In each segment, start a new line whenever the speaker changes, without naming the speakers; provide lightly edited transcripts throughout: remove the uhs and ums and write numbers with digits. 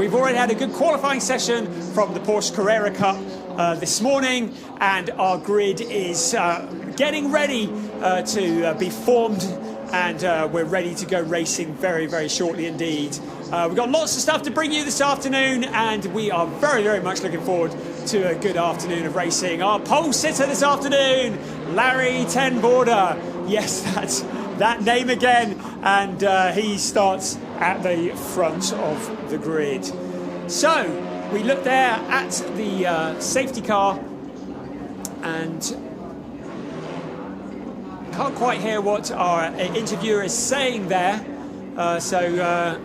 we've already had a good qualifying session from the Porsche Carrera Cup this morning, and our grid is getting ready to be formed, and we're ready to go racing very, very shortly indeed. We've got lots of stuff to bring you this afternoon, and we are very, very much looking forward to a good afternoon of racing. Our pole sitter this afternoon, Larry Voorde. Yes, that's that name again, and he starts at the front of the grid. So we look there at the safety car, and can't quite hear what our interviewer is saying there. We're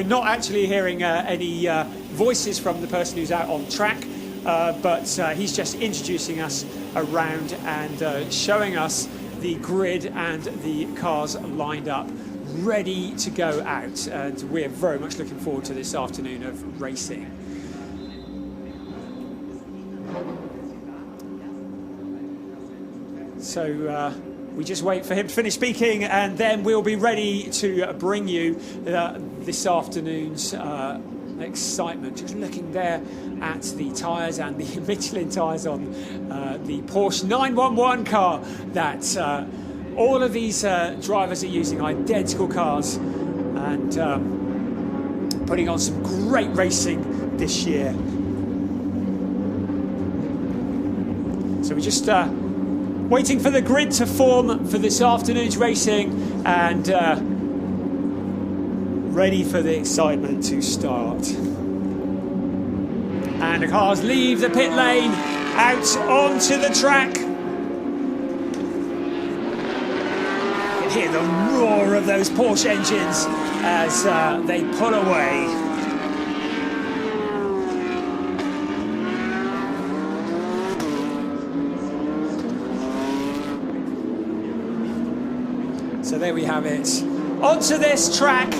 not actually hearing any voices from the person who's out on track, but he's just introducing us around and showing us the grid and the cars lined up, ready to go out. And we're very much looking forward to this afternoon of racing. So we just wait for him to finish speaking, and then we'll be ready to bring you this afternoon's excitement. Just looking there at the tyres and the Michelin tyres on the Porsche 911 car, that all of these drivers are using identical cars and putting on some great racing this year. So we just waiting for the grid to form for this afternoon's racing, and ready for the excitement to start. And the cars leave the pit lane out onto the track. You can hear the roar of those Porsche engines as they pull away. So there we have it. Onto this track,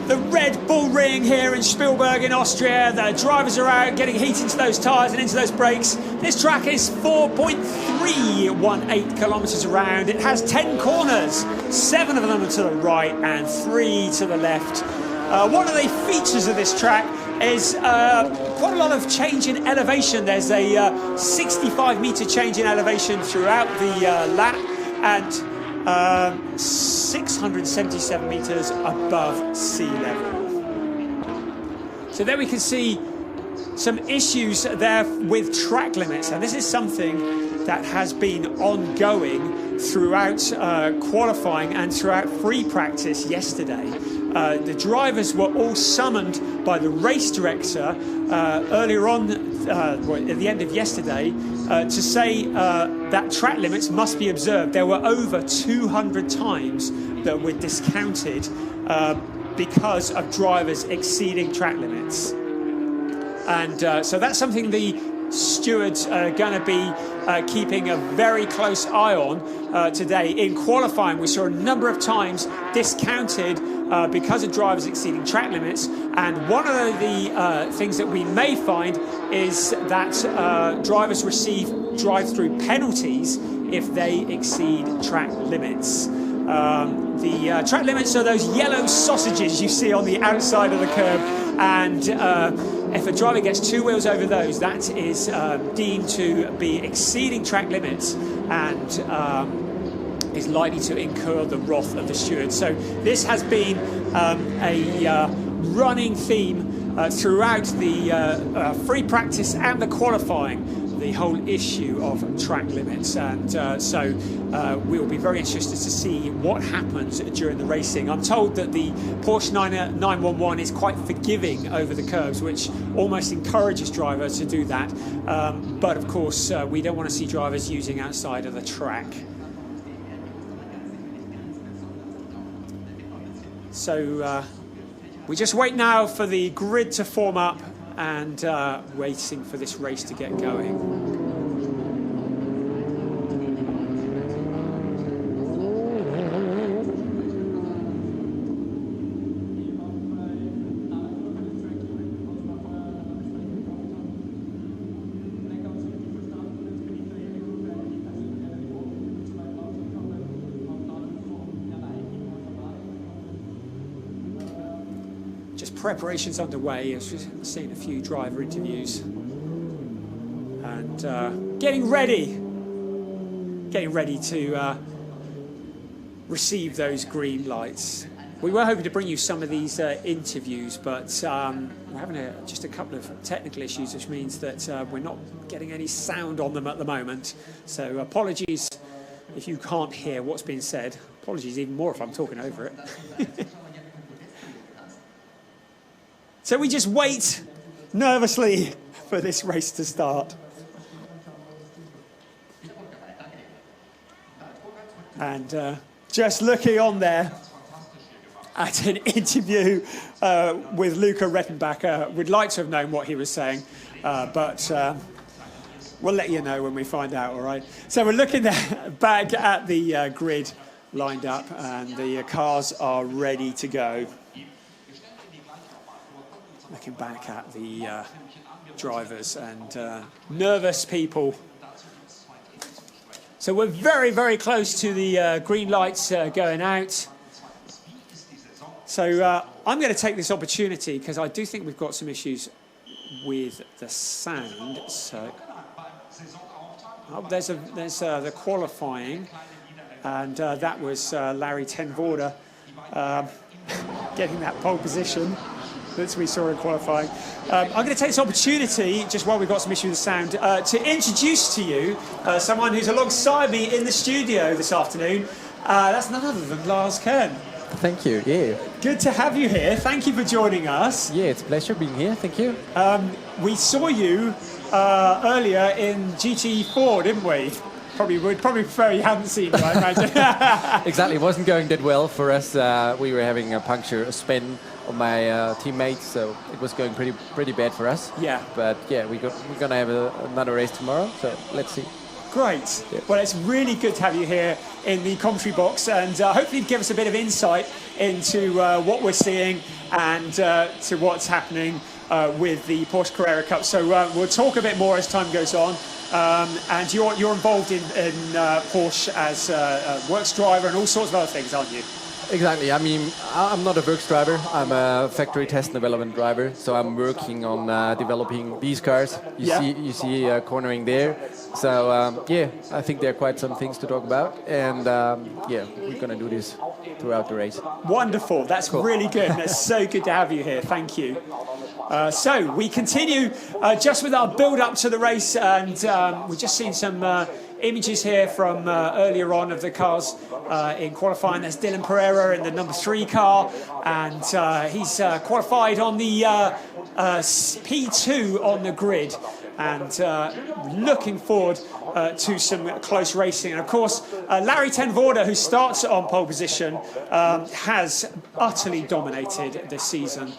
the Red Bull Ring here in Spielberg in Austria. The drivers are out getting heat into those tyres and into those brakes. This track is 4.318 kilometres around. It has 10 corners, 7 of them are to the right and 3 to the left. One of the features of this track is quite a lot of change in elevation. There's a 65-metre change in elevation throughout the lap, and 677 metres above sea level. So there we can see some issues there with track limits, and this is something that has been ongoing throughout qualifying and throughout free practice yesterday. The drivers were all summoned by the race director earlier on at the end of yesterday to say that track limits must be observed. There were over 200 times that were discounted because of drivers exceeding track limits. And so that's something the stewards are going to be keeping a very close eye on today. In qualifying, we saw a number of times discounted because of drivers exceeding track limits, and one of the things that we may find is that drivers receive drive-through penalties if they exceed track limits. The track limits are those yellow sausages you see on the outside of the curb, and if a driver gets 2 wheels over those, that is deemed to be exceeding track limits and is likely to incur the wrath of the steward. So this has been a running theme throughout the free practice and the qualifying, the whole issue of track limits, and so we'll be very interested to see what happens during the racing. I'm told that the Porsche 911 is quite forgiving over the curves, which almost encourages drivers to do that, but of course we don't want to see drivers using outside of the track. So we just wait now for the grid to form up, and waiting for this race to get going. just preparations underway. I've just seen a few driver interviews and getting ready to receive those green lights. We were hoping to bring you some of these interviews, but we're having just a couple of technical issues, which means that we're not getting any sound on them at the moment. So apologies if you can't hear what's being said. Apologies even more if I'm talking over it. So we just wait nervously for this race to start. And just looking on there at an interview with Luca Rettenbacher, we'd like to have known what he was saying, but we'll let you know when we find out, all right? So we're looking there back at the grid lined up, and the cars are ready to go. Looking back at the drivers and nervous people. So we're very, very close to the green lights going out. So I'm going to take this opportunity because I do think we've got some issues with the sound. So there's the qualifying, and that was Larry ten Voorde getting that pole position that we saw in qualifying. I'm going to take this opportunity, just while we've got some issues with the sound, to introduce to you someone who's alongside me in the studio this afternoon. That's none other than Lars Kern.
Thank you, yeah.
Good to have you here. Thank you for joining us.
Yeah, it's a pleasure being here, thank you.
We saw you earlier in GT4, didn't we? Would probably prefer you hadn't seen you, I imagine.
Exactly, it wasn't going that well for us. We were having a spin on my teammates, so it was going pretty bad for us.
Yeah.
But yeah, we're going to have another race tomorrow, so let's see.
Great.
Yeah.
Well, it's really good to have you here in the commentary box, and hopefully give us a bit of insight into what we're seeing and to what's happening with the Porsche Carrera Cup. So we'll talk a bit more as time goes on. And you're involved in Porsche as a works driver and all sorts of other things, aren't you?
Exactly. I mean, I'm not a works driver. I'm a factory test and development driver. So I'm working on developing these cars. You see cornering there. So yeah, I think there are quite some things to talk about. And yeah, we're going to do this throughout the race.
Wonderful. That's cool. Really good. It's so good to have you here. Thank you. So we continue just with our build-up to the race, and we've just seen some images here from earlier on of the cars in qualifying. There's Dylan Pereira in the number 3 car, and he's qualified on the P2 on the grid, and looking forward to some close racing. And of course, Larry ten Voorde, who starts on pole position, has utterly dominated this season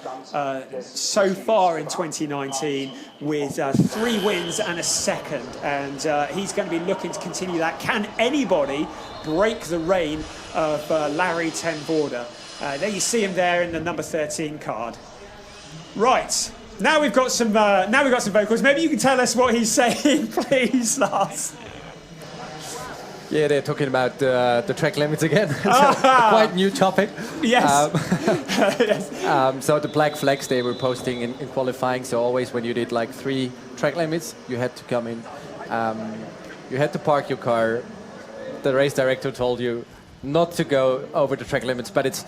so far in 2019 with 3 wins and a second, and he's going to be looking to continue that. Can anybody break the reign of Larry ten Voorde? There you see him there in the number 13 card. Right. Now we've got some vocals. Maybe you can tell us what he's saying, please, Lars.
Yeah, they're talking about the track limits again. A quite new topic.
Yes.
So the black flags they were posting in qualifying. So always when you did like 3 track limits, you had to come in. You had to park your car. The race director told you not to go over the track limits, but it's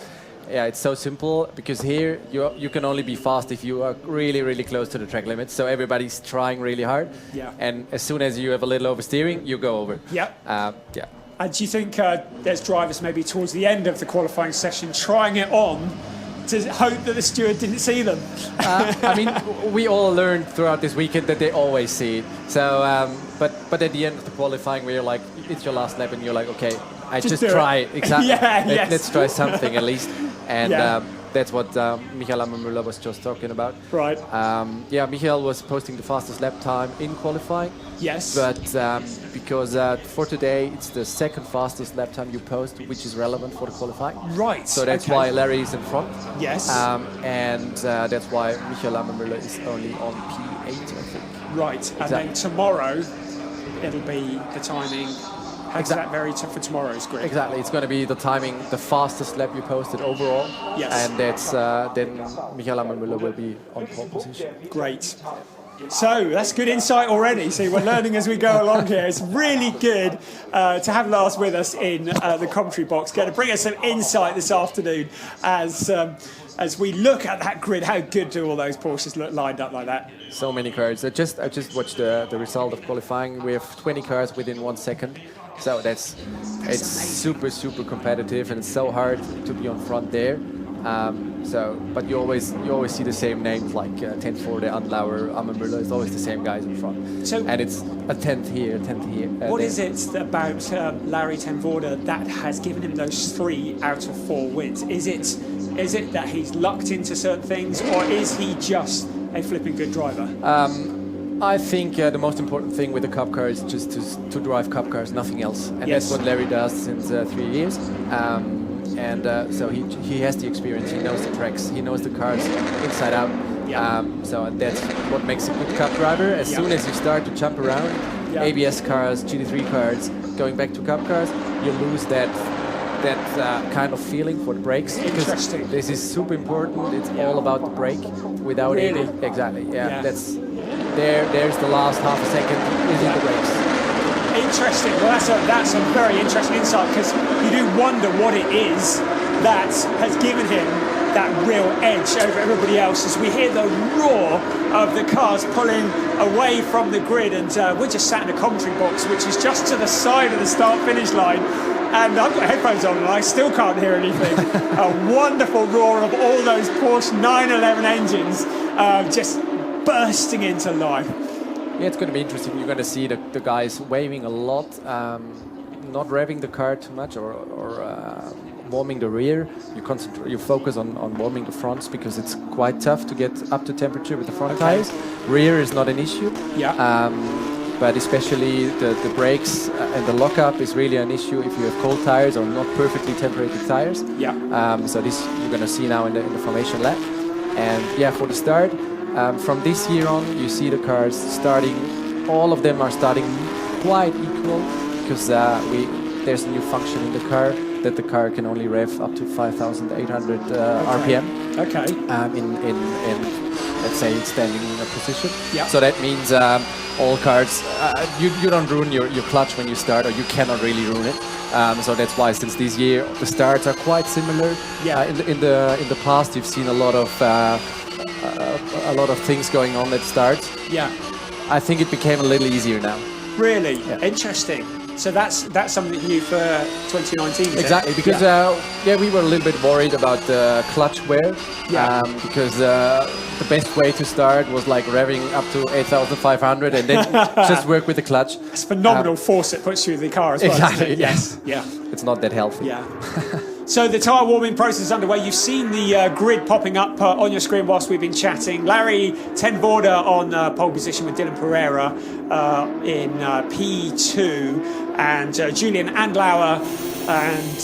so simple, because here you can only be fast if you are really, really close to the track limits. So everybody's trying really hard. Yeah. And as soon as you have a little oversteering, you go over.
Yeah.
Yeah.
And do you think there's drivers maybe towards the end of the qualifying session trying it on to hope that the steward didn't see them?
I mean, we all learned throughout this weekend that they always see it. So, but at the end of the qualifying, where you're like, it's your last lap, and you're like, okay, I just try it. Exactly. Let's try something at least. And that's what Michael Ammermüller was just talking about.
Right.
Yeah, Michael was posting the fastest lap time in qualifying.
Yes.
But because for today, it's the second fastest lap time you post, which is relevant for the qualifying.
Right.
So that's why Larry is in front.
Yes.
And that's why Michael Ammermüller is only on P8, I think.
Right. Exactly. And then tomorrow, it'll be the timing that vary for tomorrow's grid?
Exactly, it's going to be the timing, the fastest lap you posted overall.
Yes.
And that's then Michael Ammermüller will be on pole position.
Great. So that's good insight already. So we're learning as we go along here. It's really good to have Lars with us in the commentary box, going to bring us some insight this afternoon as we look at that grid. How good do all those Porsches look lined up like that?
So many cars. I just watched the result of qualifying. We have 20 cars within 1 second. So it's super competitive, and it's so hard to be on front there. But you always see the same names like Voorde, Andlauer, Ammermüller. It's always the same guys in front. So, and it's a 10th here, 10th here.
What is it about Larry ten Voorde that has given him those 3 out of 4 wins? Is it that he's lucked into certain things, or is he just a flipping good driver?
I think the most important thing with the Cup car is just to drive Cup cars, nothing else. And that's what Larry does since 3 years. So he has the experience, he knows the tracks, he knows the cars inside out. So that's what makes a good Cup driver. As soon as you start to jump around, ABS cars, GT3 cars, going back to Cup cars, you lose that kind of feeling for the brakes. Because this is super important. It's all about the brake. Without it, exactly. That's there's the last half a second is in the brakes.
Interesting. Well, that's a very interesting insight, because you do wonder what it is that has given him that real edge over everybody else, as we hear the roar of the cars pulling away from the grid, and we're just sat in a commentary box which is just to the side of the start-finish line, and I've got headphones on and I still can't hear anything. A wonderful roar of all those Porsche 911 engines just bursting into life.
Yeah, it's going to be interesting. You're going to see the guys waving a lot, not revving the car too much, or warming the rear. You focus on warming the fronts, because it's quite tough to get up to temperature with the front tires. Rear is not an issue. But especially the brakes and the lockup is really an issue if you have cold tires or not perfectly temperated tires. So this you're going to see now in the formation lap. And for the start, from this year on, you see the cars starting. All of them are starting quite equal, because there's a new function in the car that the car can only rev up to 5,800 RPM. In let's say standing position. So that means all cars, you don't ruin your clutch when you start, or you cannot really ruin it. So that's why since this year the starts are quite similar. In the past you've seen a lot of things going on at starts. I think it became a little easier now.
Really? Interesting. So that's something new for 2019.
Exactly, because we were a little bit worried about the clutch wear, because the best way to start was like revving up to 8,500 and then just work with the clutch.
It's phenomenal force it puts through the car as well.
Exactly.
Yes.
It's not that healthy.
So the tyre warming process is underway. You've seen the grid popping up on your screen whilst we've been chatting. Larry ten Voorde on pole position with Dylan Pereira in P2, and Julian Andlauer and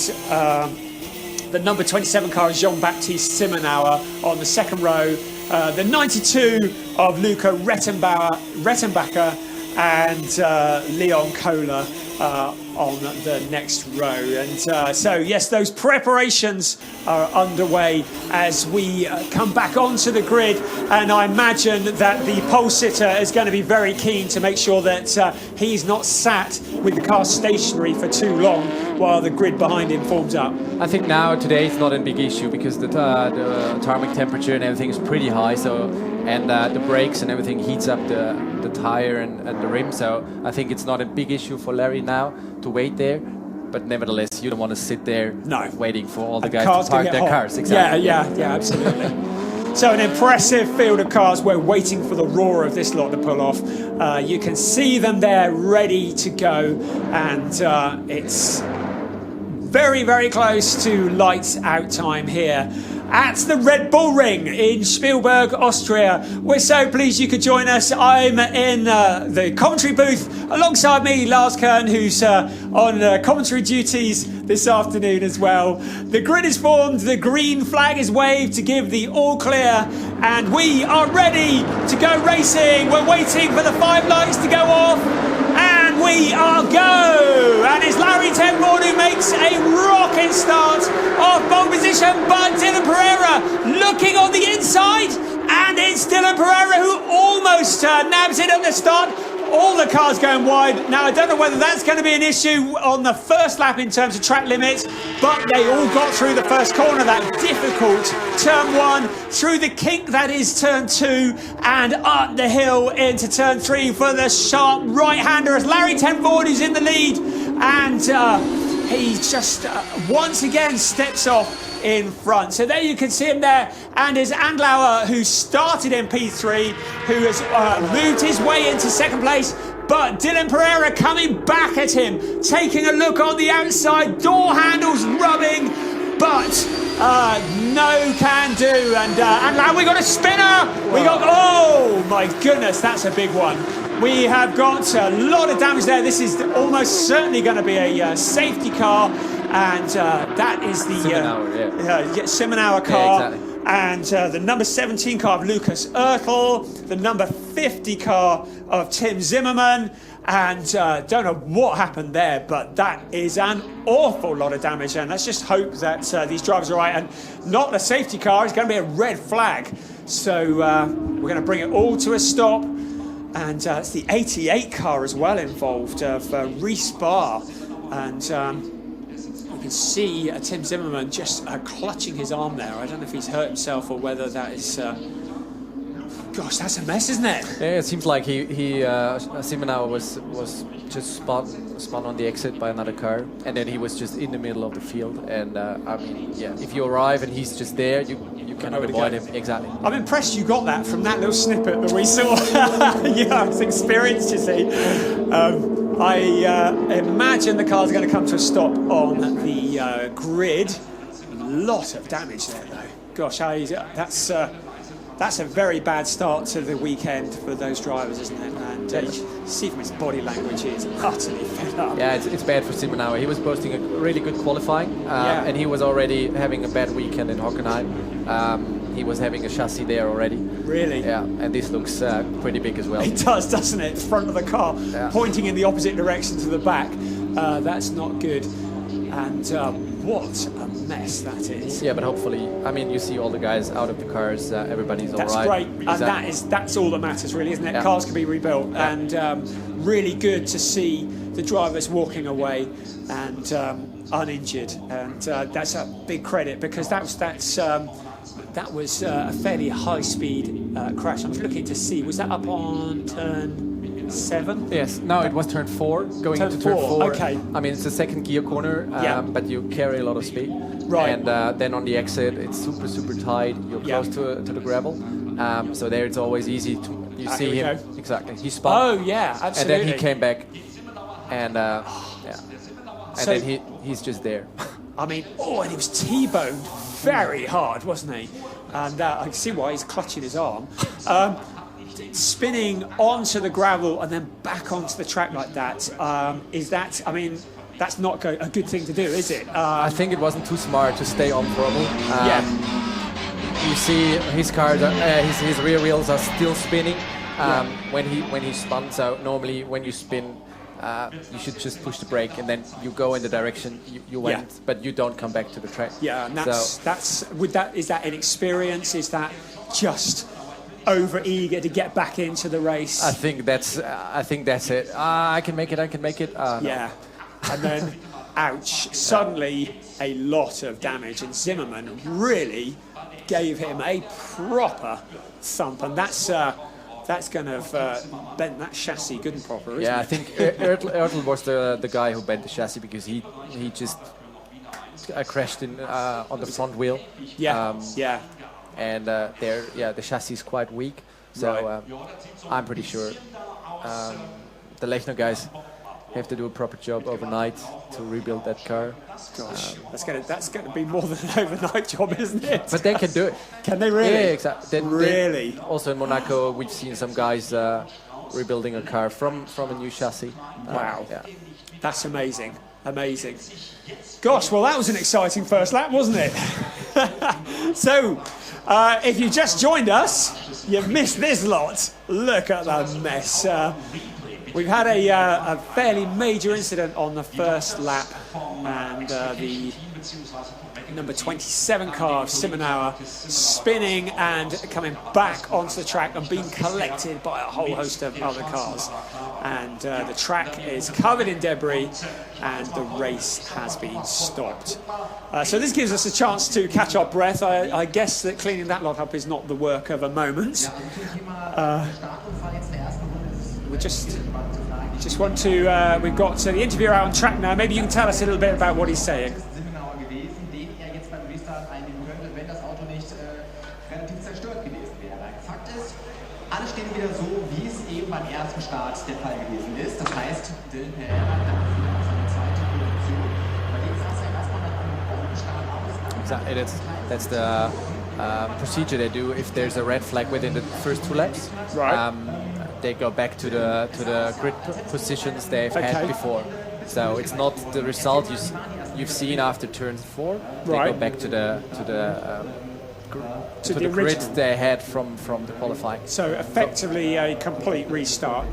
the number 27 car is Jean-Baptiste Simonauer on the second row. The 92 of Luca Rettenbacher and Leon Kohler on the next row. And so yes, those preparations are underway as we come back onto the grid, and I imagine that the pole sitter is going to be very keen to make sure that he's not sat with the car stationary for too long while the grid behind him forms up.
I think today it's not a big issue, because the tarmac temperature and everything is pretty high, and the brakes and everything heats up the tire and the rim, so I think it's not a big issue for Larry now to wait there. But nevertheless, you don't want to sit there waiting for all the guys to park their cars. Exactly.
Yeah, absolutely. So an impressive field of cars. We're waiting for the roar of this lot to pull off. You can see them there ready to go, and it's very, very close to lights out time here at the Red Bull Ring in Spielberg, Austria. We're so pleased you could join us. I'm in the commentary booth alongside me, Lars Kern, who's on commentary duties this afternoon as well. The grid is formed, the green flag is waved to give the all clear, and we are ready to go racing. We're waiting for the 5 lights to go off, and we are go! And it's Larry Tenborn who makes a rocket start off pole position, but Dylan Pereira looking on the inside, and it's Dylan Pereira who almost nabs it at the start. All the cars going wide. Now, I don't know whether that's going to be an issue on the first lap in terms of track limits, but they all got through the first corner, that difficult turn 1, through the kink that is turn 2, and up the hill into turn 3 for the sharp right-hander as Larry Tenborn is in the lead, and he just once again steps off in front. So there you can see him there, and is Andlauer, who started in P3, who has moved his way into second place, but Dylan Pereira coming back at him, taking a look on the outside, door handles rubbing, but no can do, and Andlauer, we got a spinner! We got, oh my goodness, that's a big one. We have got a lot of damage there. This is almost certainly going to be a safety car, and that is the Simonauer car,
yeah, exactly.
And the number 17 car of Lucas Oertel, the number 50 car of Tim Zimmerman, and don't know what happened there, but that is an awful lot of damage, and let's just hope that these drivers are right, and not the safety car. It's going to be a red flag, so we're going to bring it all to a stop. And it's the 88 car as well involved for Reese-Barr. And you can see Tim Zimmerman just clutching his arm there. I don't know if he's hurt himself or whether that is... gosh, that's a mess, isn't it?
Yeah, it seems like Simonauer was just spun on the exit by another car, and then he was just in the middle of the field. And I mean, yeah, if you arrive and he's just there, you cannot avoid him. Exactly.
I'm impressed you got that from that little snippet that we saw. Yeah, it's experienced, you see. I imagine the car's going to come to a stop on the grid. A lot of damage there, though. Gosh, that's a very bad start to the weekend for those drivers, isn't it? And you see from his body language, he is utterly fed up.
Yeah, it's bad for Simonauer. He was posting a really good qualifying, and he was already having a bad weekend in Hockenheim. He was having a chassis there already.
Really?
Yeah, and this looks pretty big as well.
It does, doesn't it? The front of the car, pointing in the opposite direction to the back. That's not good. And what a mess that is.
Yeah, but hopefully, I mean, you see all the guys out of the cars, everybody's all right.
That's great, and that's all that matters, really, isn't it?
Yeah.
Cars can be rebuilt, and really good to see the drivers walking away and uninjured, and that's a big credit, because that was a fairly high-speed crash. I'm looking to see, was that up on turn 7?
Yes, no, it was turn 4, going
turn
into turn 4.
Okay.
I mean, it's a second gear corner, but you carry a lot of speed.
Right.
And then on the exit, it's super, super tight. You're close to the gravel. So there it's always easy to, you see him.
Go.
Exactly. He spun.
Oh, yeah, absolutely.
And then he came back. And And
so,
then he's just there.
I mean, and he was T-boned very hard, wasn't he? And I can see why he's clutching his arm. Spinning onto the gravel and then back onto the track like that, I mean, that's not a good thing to do, is it?
I think it wasn't too smart to stay on throttle. You see his cars, his rear wheels are still spinning when he spun. So normally when you spin, you should just push the brake and then you go in the direction you went, but you don't come back to the track.
Yeah, and is that inexperience? Is that just over eager to get back into the race?
I think that's it. I can make it. No.
Yeah, and then ouch! Suddenly a lot of damage, and Zimmerman really gave him a proper thump, and that's going to have bent that chassis good and proper, isn't it?
Yeah, I think Oertel was the guy who bent the chassis, because he just crashed on the front wheel. And the chassis is quite weak, so I'm pretty sure the Lechner guys have to do a proper job overnight to rebuild that car.
Gosh, that's going to be more than an overnight job, isn't it?
But they can do it.
Can they really?
Yeah, exactly.
Really?
Also in Monaco, we've seen some guys rebuilding a car from a new chassis.
Wow, that's amazing. Amazing. Gosh, well, that was an exciting first lap, wasn't it? So, if you just joined us, you've missed this lot. Look at the mess. We've had a fairly major incident on the first lap, and the number 27 car of Simonauer spinning and coming back onto the track and being collected by a whole host of other cars. And the track is covered in debris and the race has been stopped. So this gives us a chance to catch our breath. I guess that cleaning that lot up is not the work of a moment. We just want to, we've got the interviewer out on track now. Maybe you can tell us a little bit about what he's saying.
Alles steht wieder so, wie es eben beim ersten Start der Fall gewesen ist. Das heißt, Dylan Carrera hat seine zweite Position. Bei dem sah es ja erstmal nach einem Bodenstart aus.
Exactly, that's the procedure they do if there's a red flag within the first 2 laps.
Right.
They go back to the grid positions they've had before. So it's not the result you've seen after turn 4. They go back to the grid they had from the qualifying.
So effectively a complete restart.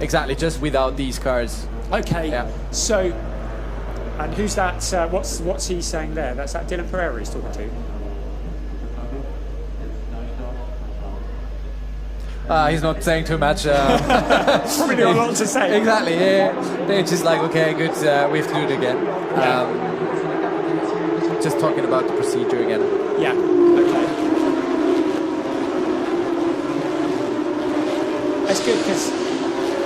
Exactly, just without these cars.
Okay.
Yeah.
So, and who's that? What's he saying there? That's that Dylan Pereira he's talking to.
He's not saying too much.
Probably not a lot to say.
Exactly. Yeah. They're just like, okay, good. We have to do it again. Just talking about the procedure again.
Yeah. Okay. That's good because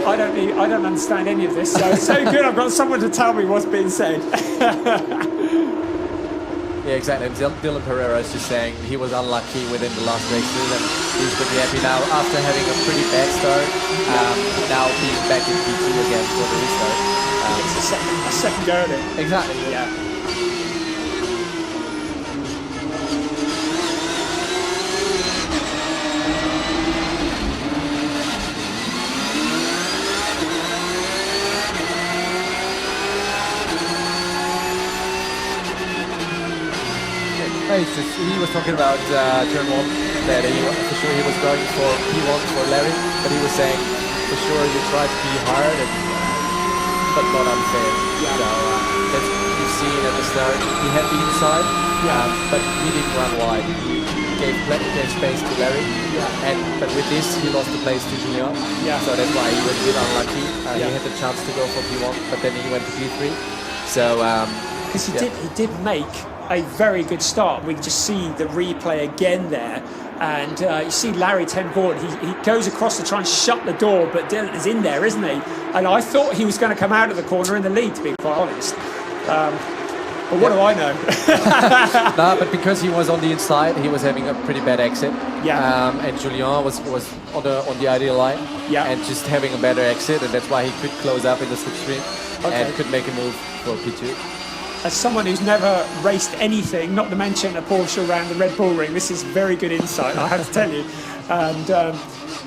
I don't understand any of this. So it's so good. I've got someone to tell me what's being said.
Yeah, exactly. And Dylan Pereira is just saying he was unlucky within the last races, and he's pretty happy now after having a pretty bad start. Now being back in P2 again for the restart.
It's a second go at it.
Exactly.
Yeah.
He was talking about turn 1, that for sure he was going for P1 for Larry, but he was saying for sure you try to be hard, but not unfair.
Yeah.
So that's what you've seen at the start. He had the inside, but he didn't run wide. He gave space to Larry, but with this he lost the place to Julien.
Yeah.
So that's why he was a bit unlucky. He had the chance to go for P1, but then he went to P3. So
because he did make a very good start. We just see the replay again there, and you see Larry Ten Voorde. He goes across to try and shut the door, but Dylan is in there, isn't he? And I thought he was going to come out of the corner in the lead, to be quite honest. But what do I know?
No, but because he was on the inside, he was having a pretty bad exit.
Yeah.
And Julien was on the ideal line.
Yeah.
And just having a better exit, and that's why he could close up in the slipstream and could make a move for P2.
As someone who's never raced anything, not to mention a Porsche around the Red Bull Ring, this is very good insight, I have to tell you. And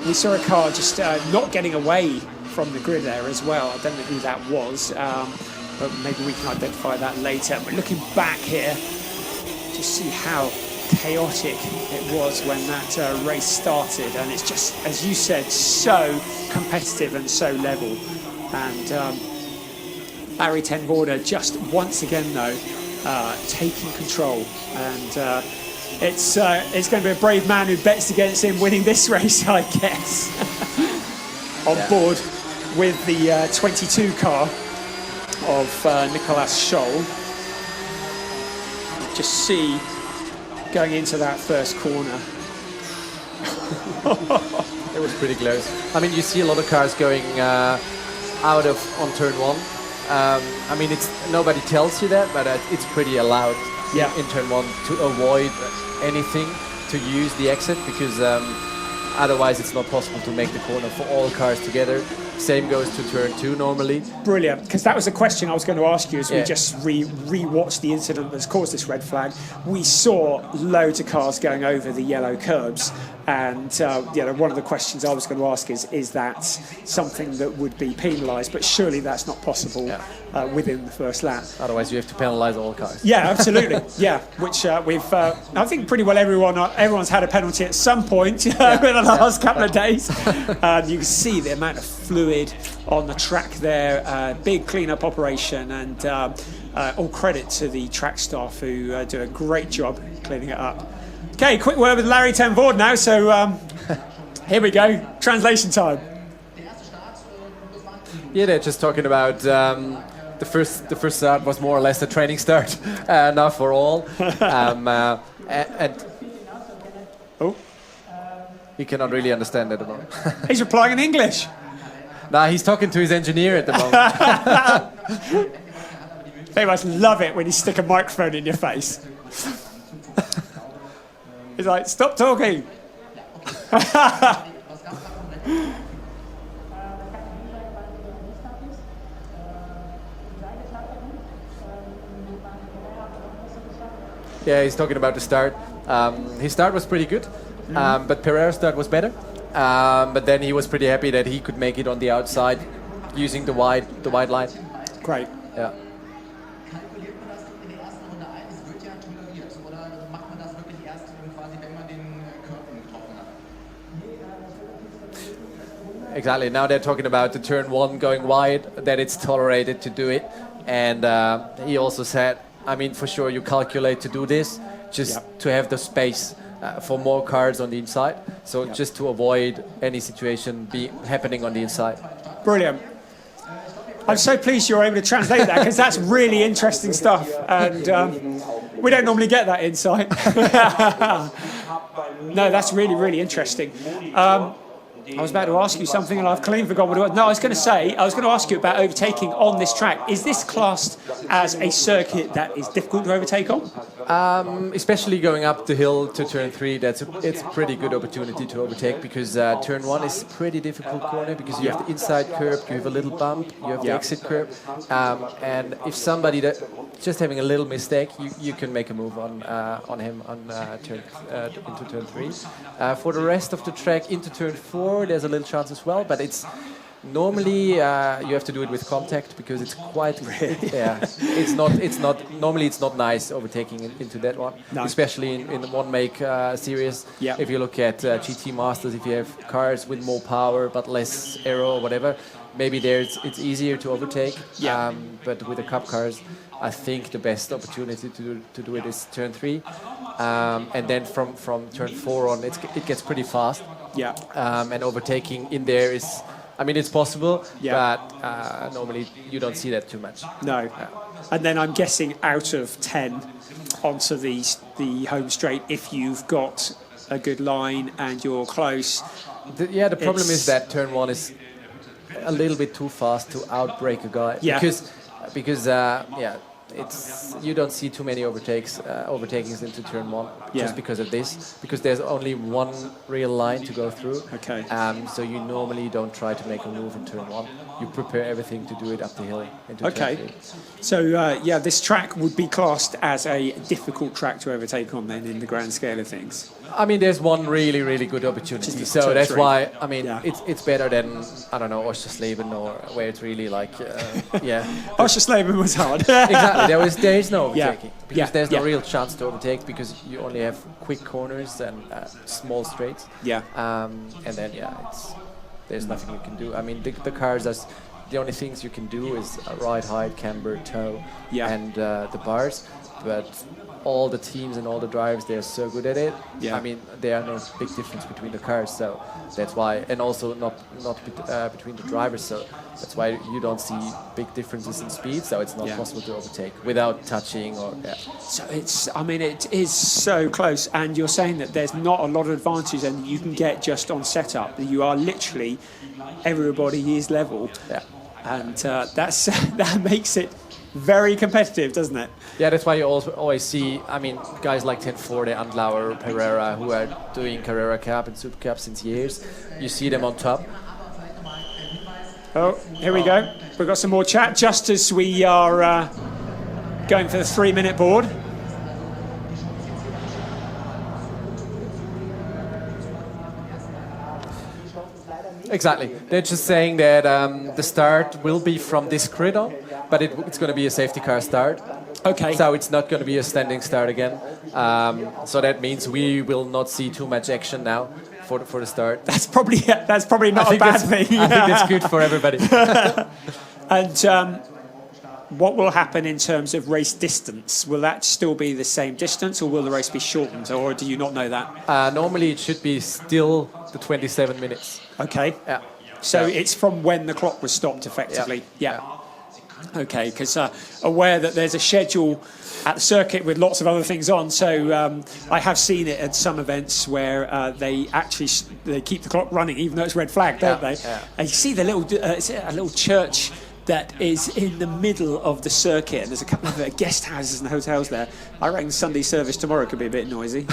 we saw a car just not getting away from the grid there as well. I don't know who that was, but maybe we can identify that later. But looking back here, just see how chaotic it was when that race started. And it's just, as you said, so competitive and so level. And Larry Ten Voorde just once again, though, taking control. And it's going to be a brave man who bets against him winning this race, I guess. On board with the 22 car of Nicolas Scholl. Just see going into that first corner.
It was pretty close. I mean, you see a lot of cars going out on turn 1. I mean, nobody tells you that, but it's pretty allowed in turn 1 to avoid anything, to use the exit, because otherwise it's not possible to make the corner for all cars together. Same goes to turn 2 normally.
Brilliant, because that was the question I was going to ask you as we just re-watched the incident that's caused this red flag. We saw loads of cars going over the yellow curbs, And one of the questions I was going to ask is that something that would be penalised? But surely that's not possible within the first lap.
Otherwise, you have to penalise all cars.
Yeah, absolutely. Yeah, which I think pretty well everyone's had a penalty at some point over the last couple of days. You can see the amount of fluid on the track there. Big clean-up operation, and all credit to the track staff who do a great job cleaning it up. Okay, quick word with Larry ten Voorde now. So here we go, translation time.
Yeah, they're just talking about the first start was more or less a training start, not for all. And he cannot really understand it at the moment.
He's replying in English.
Nah, he's talking to his engineer at the moment.
They must love it when you stick a microphone in your face. He's like, stop talking.
Yeah, he's talking about the start. His start was pretty good, but Carrera's start was better. But then he was pretty happy that he could make it on the outside using the wide line.
Great.
Yeah. Exactly. Now they're talking about the turn one going wide, that it's tolerated to do it. And he also said, I mean, for sure you calculate to do this, just to have the space for more cars on the inside. So just to avoid any situation happening on the inside.
Brilliant. I'm so pleased you're able to translate that, because that's really interesting stuff. And we don't normally get that insight. No, that's really, really interesting. I was about to ask you something and I've clean forgotten what it was. No, I was going to ask you about overtaking on this track. Is this classed as a circuit that is difficult to overtake on?
Especially going up the hill to turn 3, it's a pretty good opportunity to overtake, because turn 1 is a pretty difficult corner, because you have the inside curb, you have a little bump, you have the exit curb, and if somebody that just having a little mistake, you can make a move on him into turn 3. For the rest of the track into turn 4, there's a little chance as well, but it's normally you have to do it with contact, because it's quite it's not normally it's not nice overtaking into that one, especially in the one make series. If you look at GT Masters, if you have cars with more power but less aero or whatever, maybe it's easier to overtake. But with the cup cars, I think the best opportunity to do it is turn 3, and then from turn 4 on it gets pretty fast. And overtaking in there is, I mean, it's possible, but normally you don't see that too much.
No. And then I'm guessing out of 10 onto the home straight, if you've got a good line and you're close.
The problem is that turn 1 is a little bit too fast to outbrake a guy. Because you don't see too many overtakings into turn 1 just because of this, because there's only one real line to go through. So you normally don't try to make a move in turn 1. You prepare everything to do it up the hill into turn 3.
So this track would be classed as a difficult track to overtake on then, in the grand scale of things.
I mean, there's one really, really good opportunity, so that's why, I mean, it's better than, I don't know, Oschersleben, or where it's really like,
Oschersleben was hard.
Exactly, there is no overtaking, because there's no real chance to overtake, because you only have quick corners and small straights. And then, there's nothing you can do. I mean, the cars, the only things you can do is ride height, camber, toe, and the bars, but all the teams and all the drivers, they're so good at it. I mean, there are no big difference between the cars, so that's why, and also not between the drivers, so that's why you don't see big differences in speed, so it's not possible to overtake without touching or.
So it is so close, and you're saying that there's not a lot of advantages and you can get just on setup. You are literally, everybody is level, and that makes it very competitive, doesn't it?
Yeah, that's why you always see, I mean, guys like Voorde, Andlauer, Carrera, who are doing Carrera Cup and Super Cup since years. You see them on top.
Oh, here we go. We've got some more chat just as we are going for the 3-minute board.
Exactly. They're just saying that the start will be from this grid on, but it's going to be a safety car start.
Okay.
So it's not going to be a standing start again. So that means we will not see too much action now for the start.
That's probably not a bad thing.
I think that's good for everybody.
And what will happen in terms of race distance? Will that still be the same distance, or will the race be shortened, or do you not know that?
Normally it should be still the 27 minutes.
Okay.
Yeah.
So it's from when the clock was stopped, effectively. Yeah. Okay, because aware that there's a schedule at the circuit with lots of other things on, so I have seen it at some events where they keep the clock running even though it's red flag, don't they?
Yeah.
And you see the it's a little church that is in the middle of the circuit, and there's a couple of guest houses and hotels there. I reckon Sunday service tomorrow could be a bit noisy.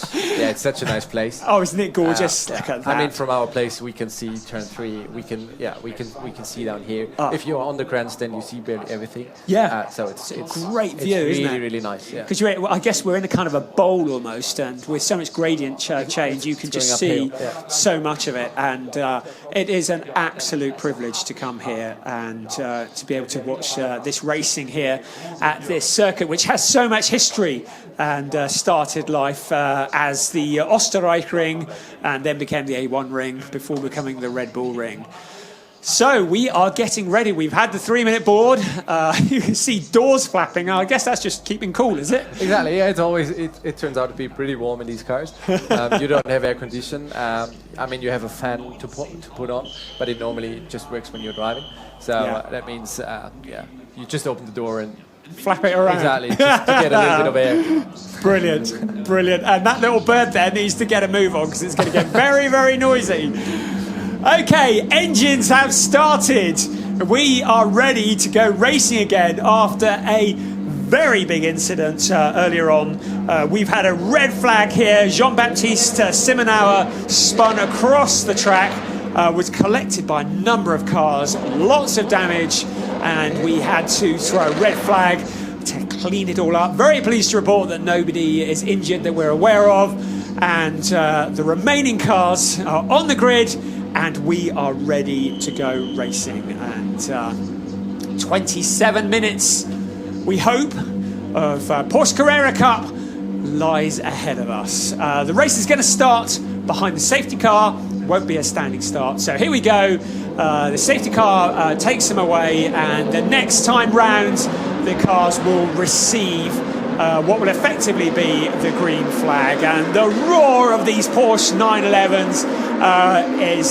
Yeah, it's such a nice place.
Oh, isn't it gorgeous?
Yeah.
Look at that.
I mean, from our place we can see turn 3. We can see down here. If you're on the grandstand, you see barely everything.
Yeah.
So it's
a great view,
really,
isn't it?
really nice. Yeah.
Because I guess we're in a kind of a bowl almost, and with so much gradient change, you can just see so much of it. And it is an absolute privilege to come here and to be able to watch this racing here at this circuit, which has so much history and started life as the Österreich ring and then became the A1 ring before becoming the Red Bull ring. So we are getting ready. We've had the 3-minute board. You can see doors flapping. I guess that's just keeping cool, is it?
Exactly. Yeah, it turns out to be pretty warm in these cars. You don't have air condition. I mean, you have a fan to put on, but it normally just works when you're driving. So that means, you just open the door and
flap it around.
Exactly, just to get a little bit of air.
Brilliant, brilliant. And that little bird there needs to get a move on because it's going to get very, very noisy. Okay, engines have started. We are ready to go racing again after a very big incident earlier on. We've had a red flag here. Jean-Baptiste Simonauer spun across the track, was collected by a number of cars, lots of damage, and we had to throw a red flag to clean it all up. Very pleased to report that nobody is injured that we're aware of, and the remaining cars are on the grid, and we are ready to go racing. And 27 minutes, we hope, of Porsche Carrera Cup lies ahead of us. The race is going to start behind the safety car. Won't be a standing start. So here we go. The safety car takes them away, and the next time round, the cars will receive what will effectively be the green flag. And the roar of these Porsche 911s is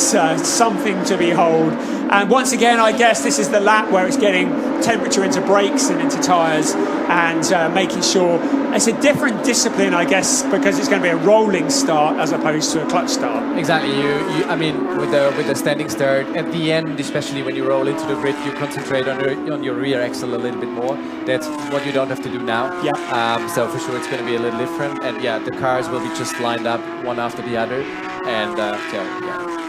something to behold. And once again, I guess this is the lap where it's getting temperature into brakes and into tyres, and making sure it's a different discipline, I guess, because it's going to be a rolling start as opposed to a clutch start.
Exactly. I mean, with the standing start at the end, especially when you roll into the grid, you concentrate on your rear axle a little bit more. That's what you don't have to do now.
Yeah.
So for sure, it's going to be a little different. And yeah, the cars will be just lined up one after the other. And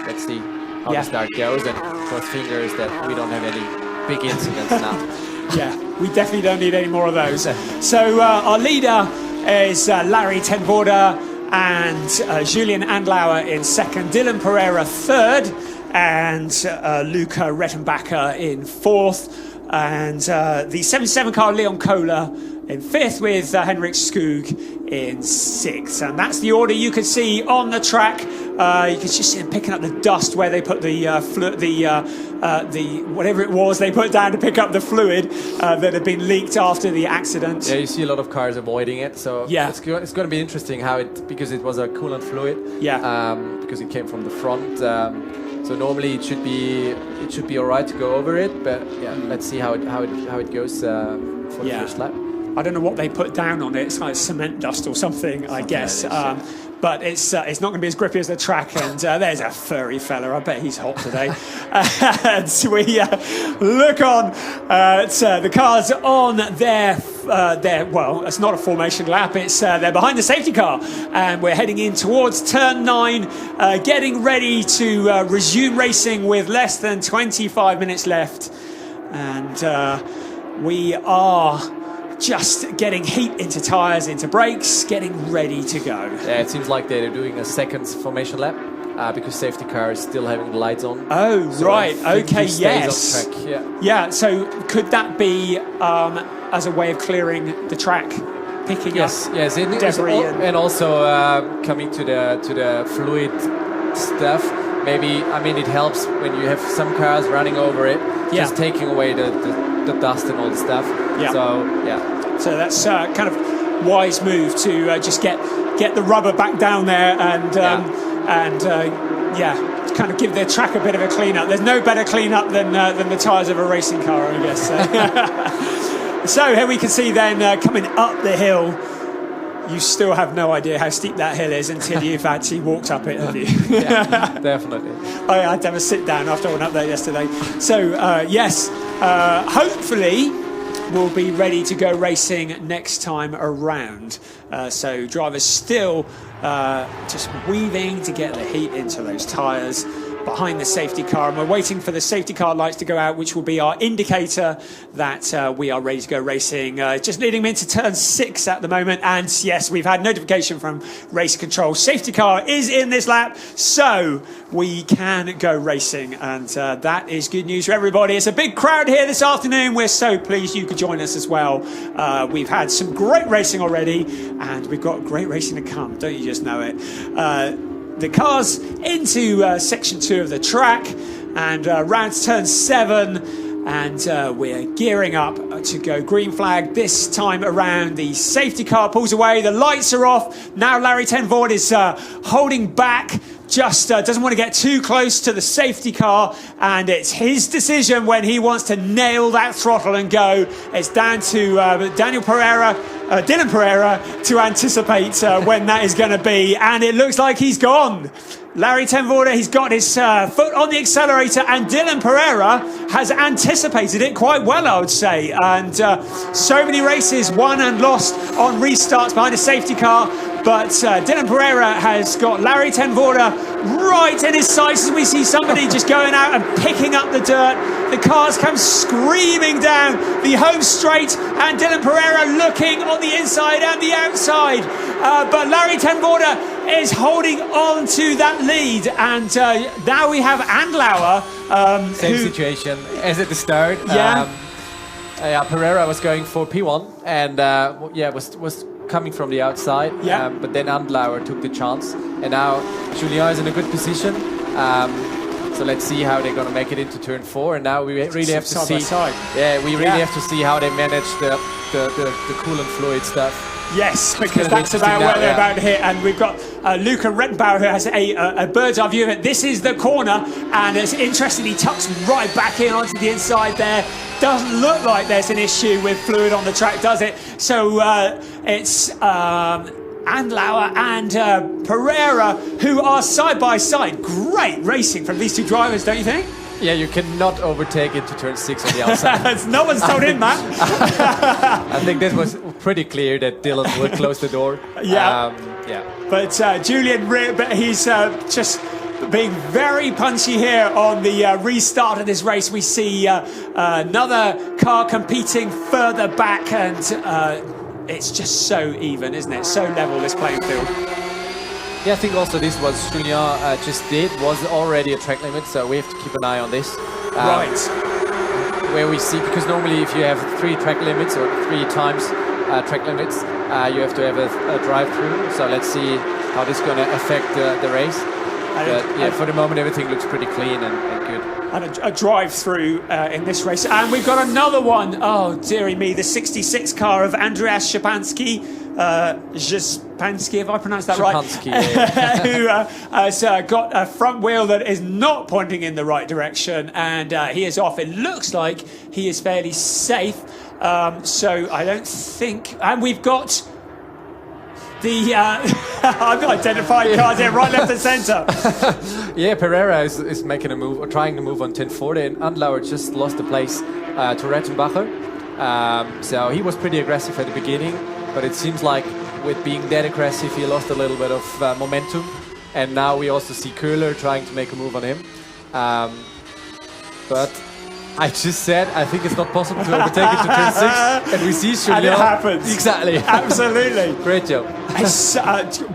let's see how the start goes, and cross fingers that we don't have any big incidents now.
Yeah, we definitely don't need any more of those. So our leader is Larry ten Voorde, and Julian Andlauer in second, Dylan Pereira third, and Luca Rettenbacher in fourth, and the 77 car Leon Kohler in fifth, with Henrik Skoog in sixth. And that's the order you can see on the track. You can just see them picking up the dust where they put the whatever it was they put down to pick up the fluid that had been leaked after the accident.
Yeah, you see a lot of cars avoiding it. So
yeah,
it's going to be interesting because it was a coolant fluid.
Yeah.
Because it came from the front. So normally it should be all right to go over it, but yeah, let's see how it goes for the first lap.
I don't know what they put down on it. It's like cement dust or something, I guess. But it's not going to be as grippy as the track. And there's a furry fella. I bet he's hot today. And so we look on at the cars on their well, it's not a formation lap. It's they're behind the safety car, and we're heading in towards turn 9, getting ready to resume racing with less than 25 minutes left, and we are just getting heat into tyres, into brakes, getting ready to go.
Yeah, it seems like they're doing a second formation lap. because safety car is still having the lights on.
Oh,
So
right.
I think
Okay,
he stays
yes.
on track. Yeah.
Yeah, so could that be as a way of clearing the track, picking
Yes,
up
yes,
debris?
and also coming to the fluid stuff. Maybe, I mean, it helps when you have some cars running over it, just taking away the dust and all the stuff.
Yeah.
So yeah.
So that's kind of wise move to just get the rubber back down there and kind of give their track a bit of a clean up. There's no better clean up than the tyres of a racing car, I guess. So here we can see then coming up the hill. You still have no idea how steep that hill is until you've actually walked up it, have you?
Yeah, definitely.
I had to have a sit down after I went up there yesterday. So yes, hopefully we'll be ready to go racing next time around. So drivers still just weaving to get the heat into those tyres behind the safety car, and we're waiting for the safety car lights to go out, which will be our indicator that we are ready to go racing. Just leading me into turn 6 at the moment, and yes, we've had notification from race control. Safety car is in this lap, so we can go racing, and that is good news for everybody. It's a big crowd here this afternoon. We're so pleased you could join us as well. We've had some great racing already, and we've got great racing to come. Don't you just know it? The cars into section 2 of the track, and round to turn 7, and we're gearing up to go green flag. This time around, the safety car pulls away, the lights are off. Now Larry ten Voorde is holding back, just doesn't want to get too close to the safety car, and it's his decision when he wants to nail that throttle and go. It's down to Dylan Pereira to anticipate when that is going to be, and it looks like he's gone. Larry ten Voorde, he's got his foot on the accelerator, and Dylan Pereira has anticipated it quite well, I would say. And so many races won and lost on restarts behind a safety car. But Dylan Pereira has got Larry ten Voorde right in his sights as we see somebody just going out and picking up the dirt. The cars come screaming down the home straight, and Dylan Pereira looking on the inside and the outside. But Larry ten Voorde is holding on to that lead, and now we have Andlauer.
Same situation as at the start.
Yeah.
Pereira was going for P1, and was coming from the outside.
Yeah.
But then Andlauer took the chance, and now Julien is in a good position. So let's see how they're going to make it into turn 4, and now we really have to see. Yeah, we really have to see how they manage the coolant fluid stuff.
Yes, because that's about where they're about to hit, and we've got Luca Rettenbauer who has a bird's eye view of it. This is the corner, and it's interesting, he tucks right back in onto the inside there. Doesn't look like there's an issue with fluid on the track, does it? So it's Andlauer and Pereira who are side by side. Great racing from these two drivers, don't you think?
Yeah, you cannot overtake into turn 6 on the outside.
No one's told him that.
I think this was pretty clear that Dylan would close the door.
Yeah.
Yeah.
But Julian, he's just being very punchy here on the restart of this race. We see another car competing further back, and it's just so even, isn't it? So level, this playing field.
Yeah, I think also this was Julien just did was already a track limit, so we have to keep an eye on this.
Right.
Where we see, because normally if you have 3 track limits or 3 times track limits, you have to have a drive-through. So let's see how this is going to affect the race. But yeah, for the moment everything looks pretty clean and good.
And a drive-through in this race. And we've got another one. Oh, dearie me, the 66 car of Andreas Szczepanski. Szczepanski, if I pronounced that right.
Yeah.
Who has got a front wheel that is not pointing in the right direction. And he is off. It looks like he is fairly safe. So I don't think... And we've got... I'm identifying cars here, right, left and centre.
Yeah, Pereira is making a move, or trying to move on 1040, and Andlauer just lost the place to Rettenbacher. So he was pretty aggressive at the beginning, but it seems like with being that aggressive, he lost a little bit of momentum. And now we also see Köhler trying to make a move on him. But I just said I think it's not possible to overtake it to turn 6, and we see Julien.
And it happens.
Exactly.
Absolutely.
Great job.
It's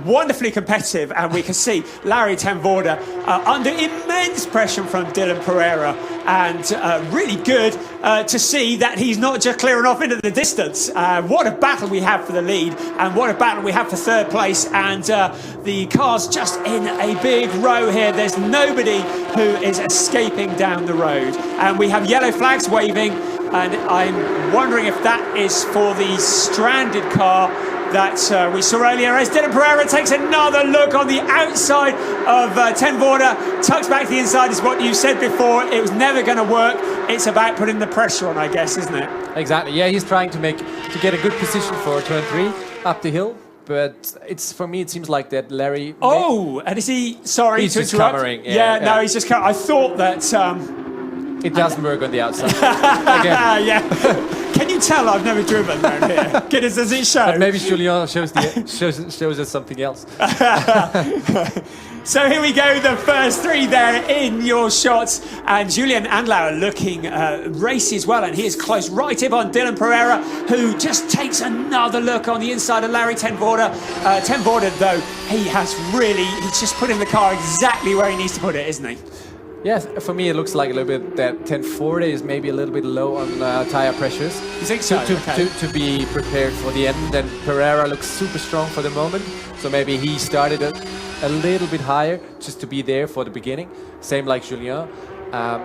wonderfully competitive, and we can see Larry ten Voorde under immense pressure from Dylan Pereira, and really good to see that he's not just clearing off into the distance. What a battle we have for the lead, and what a battle we have for third place, and the cars just in a big row here. There's nobody who is escaping down the road, and we have yellow flags waving, and I'm wondering if that is for the stranded car that we saw earlier, as Dylan Pereira takes another look on the outside of ten Voorde, tucks back to the inside. Is what you said before. It was never going to work. It's about putting the pressure on, I guess, isn't it?
Exactly. Yeah, he's trying to get a good position for turn 3 up the hill. But it's, for me, it seems like that Larry.
Oh, and is he? Sorry
he's
to
just
interrupt.
covering.
No, he's just. I thought that.
It doesn't work on the outside.
Yeah. Can you tell I've never driven around here? Goodness, does it show?
But maybe Julien shows us something else.
So here we go, the first 3 there in your shots, and Julien Andlauer looking racy as well, and he is close right up on Dylan Pereira, who just takes another look on the inside of Larry ten Voorde. Ten Voorde, though, he's just putting the car exactly where he needs to put it, isn't he?
Yes, for me it looks like a little bit that 1040 is maybe a little bit low on tire pressures.
You think so?
To be prepared for the end. Then Carrera looks super strong for the moment, so maybe he started a little bit higher just to be there for the beginning. Same like Julien.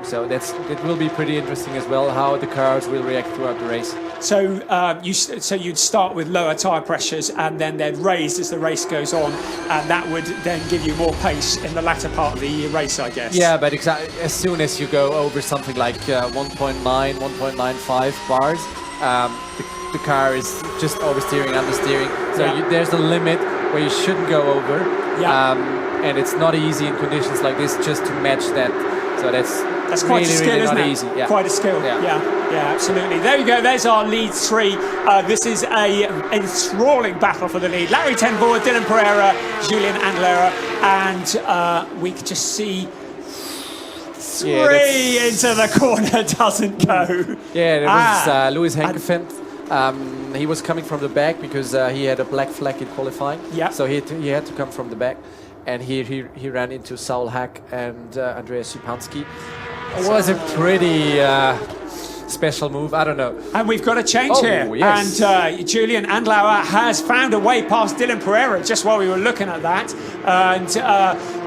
So it will be pretty interesting as well how the cars will react throughout the race.
So you'd start with lower tyre pressures and then they'd raise as the race goes on, and that would then give you more pace in the latter part of the race, I guess.
Yeah, but as soon as you go over something like 1.9, 1.95 bars, the car is just oversteering, understeering. So there's a limit where you shouldn't go over. Yeah. And it's not easy in conditions like this just to match that. So that's
quite
really,
a skill,
really
isn't
not
it?
easy. Yeah.
Quite a skill. Yeah, absolutely. There you go. There's our lead 3. This is a enthralling battle for the lead. Larry ten Voorde, Dylan Pereira, Julien Andlauer, and we can just see 3 into the corner doesn't go.
Yeah, there was Louis Henkefent. He was coming from the back because he had a black flag in qualifying. Yeah. So he had to come from the back. And he ran into Saul Hack and Andreas Szypanski. It was a pretty special move, I don't know. And
we've got a change here. Yes. And Julien Andlauer has found a way past Dylan Pereira just while we were looking at that. And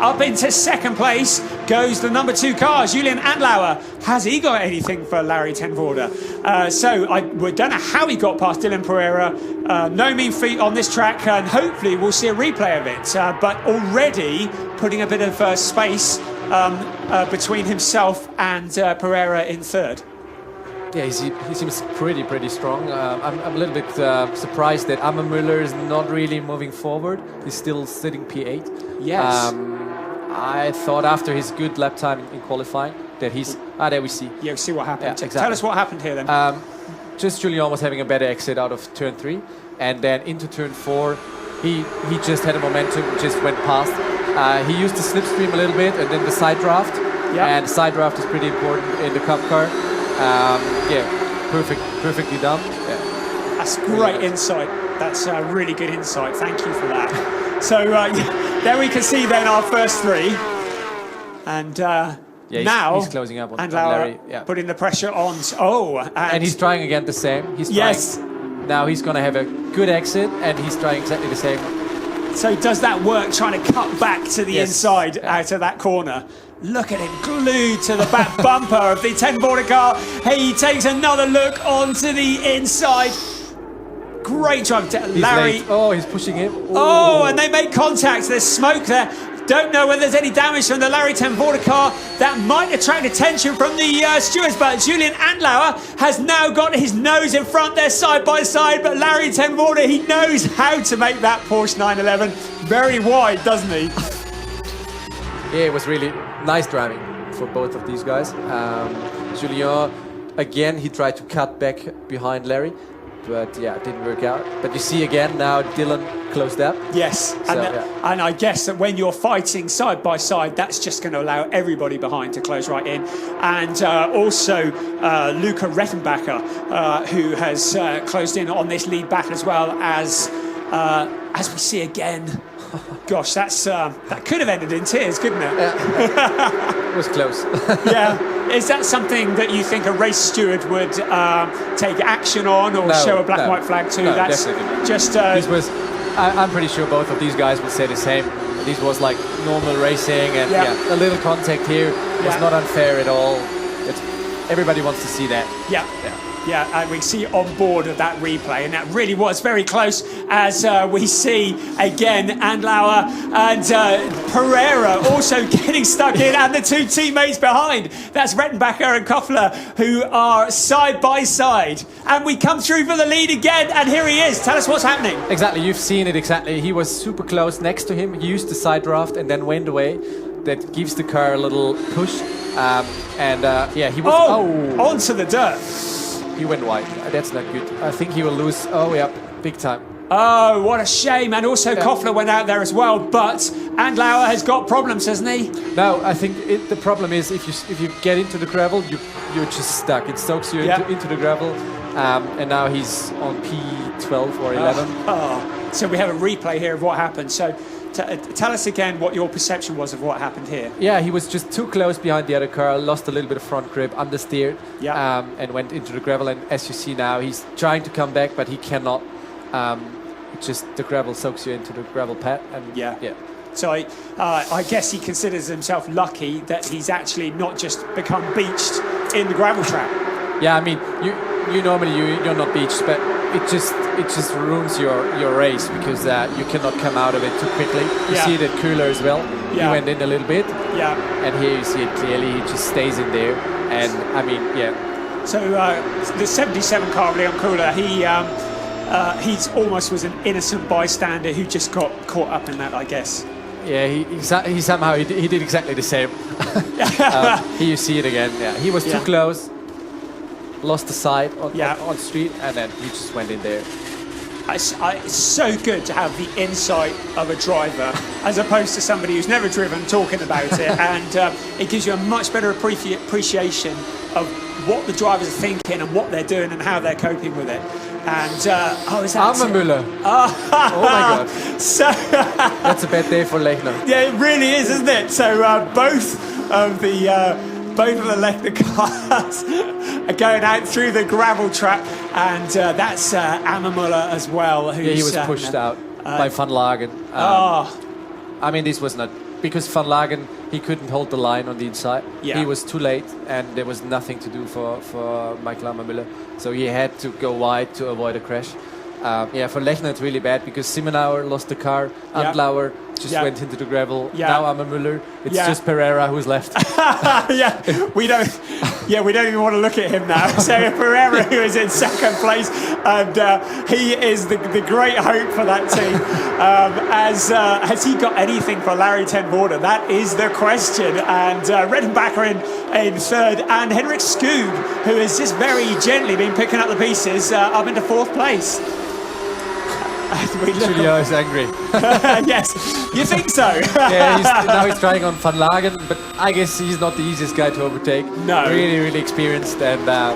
up into second place goes the number 2 car, Julien Andlauer. Has he got anything for Larry ten Voorde? We don't know how he got past Dylan Pereira. No mean feat on this track, and hopefully we'll see a replay of it. But already putting a bit of space between himself and Pereira in third.
Yeah, he seems pretty strong. I'm a little bit surprised that Amon Müller is not really moving forward. He's still sitting P8.
Yes.
I thought after his good lap time in qualifying that he's... there we see.
Yeah, we see what happened.
Yeah, exactly.
Tell us what happened here then.
Just Julien was having a better exit out of turn 3, and then into turn 4 he just had a momentum, just went past. He used the slipstream a little bit and then the side draft. And the side draft is pretty important in the Cup car. Perfectly done. Yeah.
That's great insight. That's really good insight. Thank you for that. So there we can see then our first 3. And now
he's closing up on
Larry, putting the pressure on. And
he's trying again the same. Now he's going to have a good exit, and he's trying exactly the same.
So does that work, trying to cut back to the inside out of that corner? Look at him glued to the back bumper of the ten Voorde car. He takes another look onto the inside. Great drive, Larry.
He's pushing him.
And they make contact. There's smoke there. Don't know whether there's any damage from the Larry ten Voorde car. That might attract attention from the stewards, but Julien Andlauer has now got his nose in front there side by side, but Larry ten Voorde, he knows how to make that Porsche 911 very wide, doesn't he?
Yeah, it was really nice driving for both of these guys. Julien, again, he tried to cut back behind Larry, but it didn't work out. But you see again now Dylan closed up.
Yes,
So,
and I guess that when you're fighting side by side, that's just going to allow everybody behind to close right in. And also Luca Rettenbacher, who has closed in on this lead battle as well, as we see again. Gosh, that could have ended in tears, couldn't it?
Yeah. It was close.
Yeah. Is that something that you think a race steward would take action on, or show a black and white flag to?
No,
that's
definitely.
just.
This was. I'm pretty sure both of these guys would say the same. This was like normal racing, and a little contact here was not unfair at all. Everybody wants to see that.
Yeah, and we see on board of that replay, and that really was very close, as we see again Andlauer and Carrera also getting stuck in, and the two teammates behind. That's Rettenbacher and Koffler, who are side by side. And we come through for the lead again, and here he is. Tell us what's happening.
Exactly, you've seen it exactly. He was super close next to him. He used the side draft and then went away. That gives the car a little push. He was...
onto the dirt.
He went wide. That's not good. I think he will lose. Oh, yeah, big time.
Oh, what a shame. And also Koffler went out there as well. But Andlauer has got problems, hasn't he?
No, I think the problem is if you get into the gravel, you're just stuck. It stokes you into the gravel. And now he's on P12 or 11.
So we have a replay here of what happened. So tell us again what your perception was of what happened here.
Yeah, he was just too close behind the other car, lost a little bit of front grip, understeered, and went into the gravel. And as you see now, he's trying to come back, but he cannot. Just the gravel soaks you into the gravel pad. And
So I guess he considers himself lucky that he's actually not just become beached in the gravel trap.
Yeah, I mean, you normally you're not beached, but it just ruins your race because you cannot come out of it too quickly. You see that Köhler as well. He went in a little bit. Yeah. And here you see it clearly. He just stays in there. And I mean,
So the 77 car, Leon Köhler, he's almost was an innocent bystander who just got caught up in that, I guess.
Yeah, he somehow he did exactly the same. Here you see it again. Yeah, he was too close. Lost the side on street, and then he just went in there.
It's so good to have the insight of a driver as opposed to somebody who's never driven talking about it, and it gives you a much better appreciation of what the drivers are thinking and what they're doing and how they're coping with it. And is that
Müller. Oh my God!
So
that's a bad day for Lechner.
Yeah, it really is, isn't it? So both of the Lechner cars are going out through the gravel trap, and that's Müller as well.
He was pushed out by Van Lagen. I mean, this was not because Van Lagen, he couldn't hold the line on the inside. Yeah. He was too late, and there was nothing to do for Michael Müller. So he had to go wide to avoid a crash. For Lechner it's really bad because Simenauer lost the car, Andlauer just went into the gravel. Now Müller. It's just Pereira who's left.
we don't even want to look at him now. So Pereira, who is in second place, and he is the great hope for that team. Has he got anything for Larry ten Voorde? That is the question. And Rettenbacher in third, and Henrik Skoob, who has just very gently been picking up the pieces, up into fourth place.
Julio is angry.
Yes, you think so?
Now he's trying on Van Lagen, but I guess he's not the easiest guy to overtake. No. Really, really experienced, and I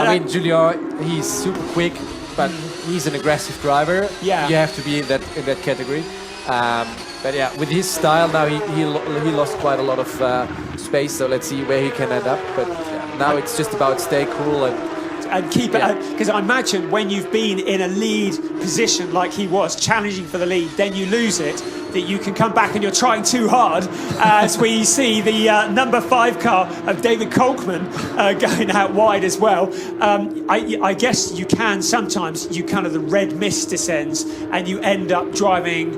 mean, Julio, he's super quick, but he's an aggressive driver. Yeah. You have to be in that category. But with his style now, he lost quite a lot of space. So let's see where he can end up. But now it's just about stay cool and
keep it, because I imagine when you've been in a lead position like he was, challenging for the lead, then you lose it, that you can come back and you're trying too hard, as we see the number 5 car of David Kolkman going out wide as well. I guess you can sometimes, the red mist descends and you end up driving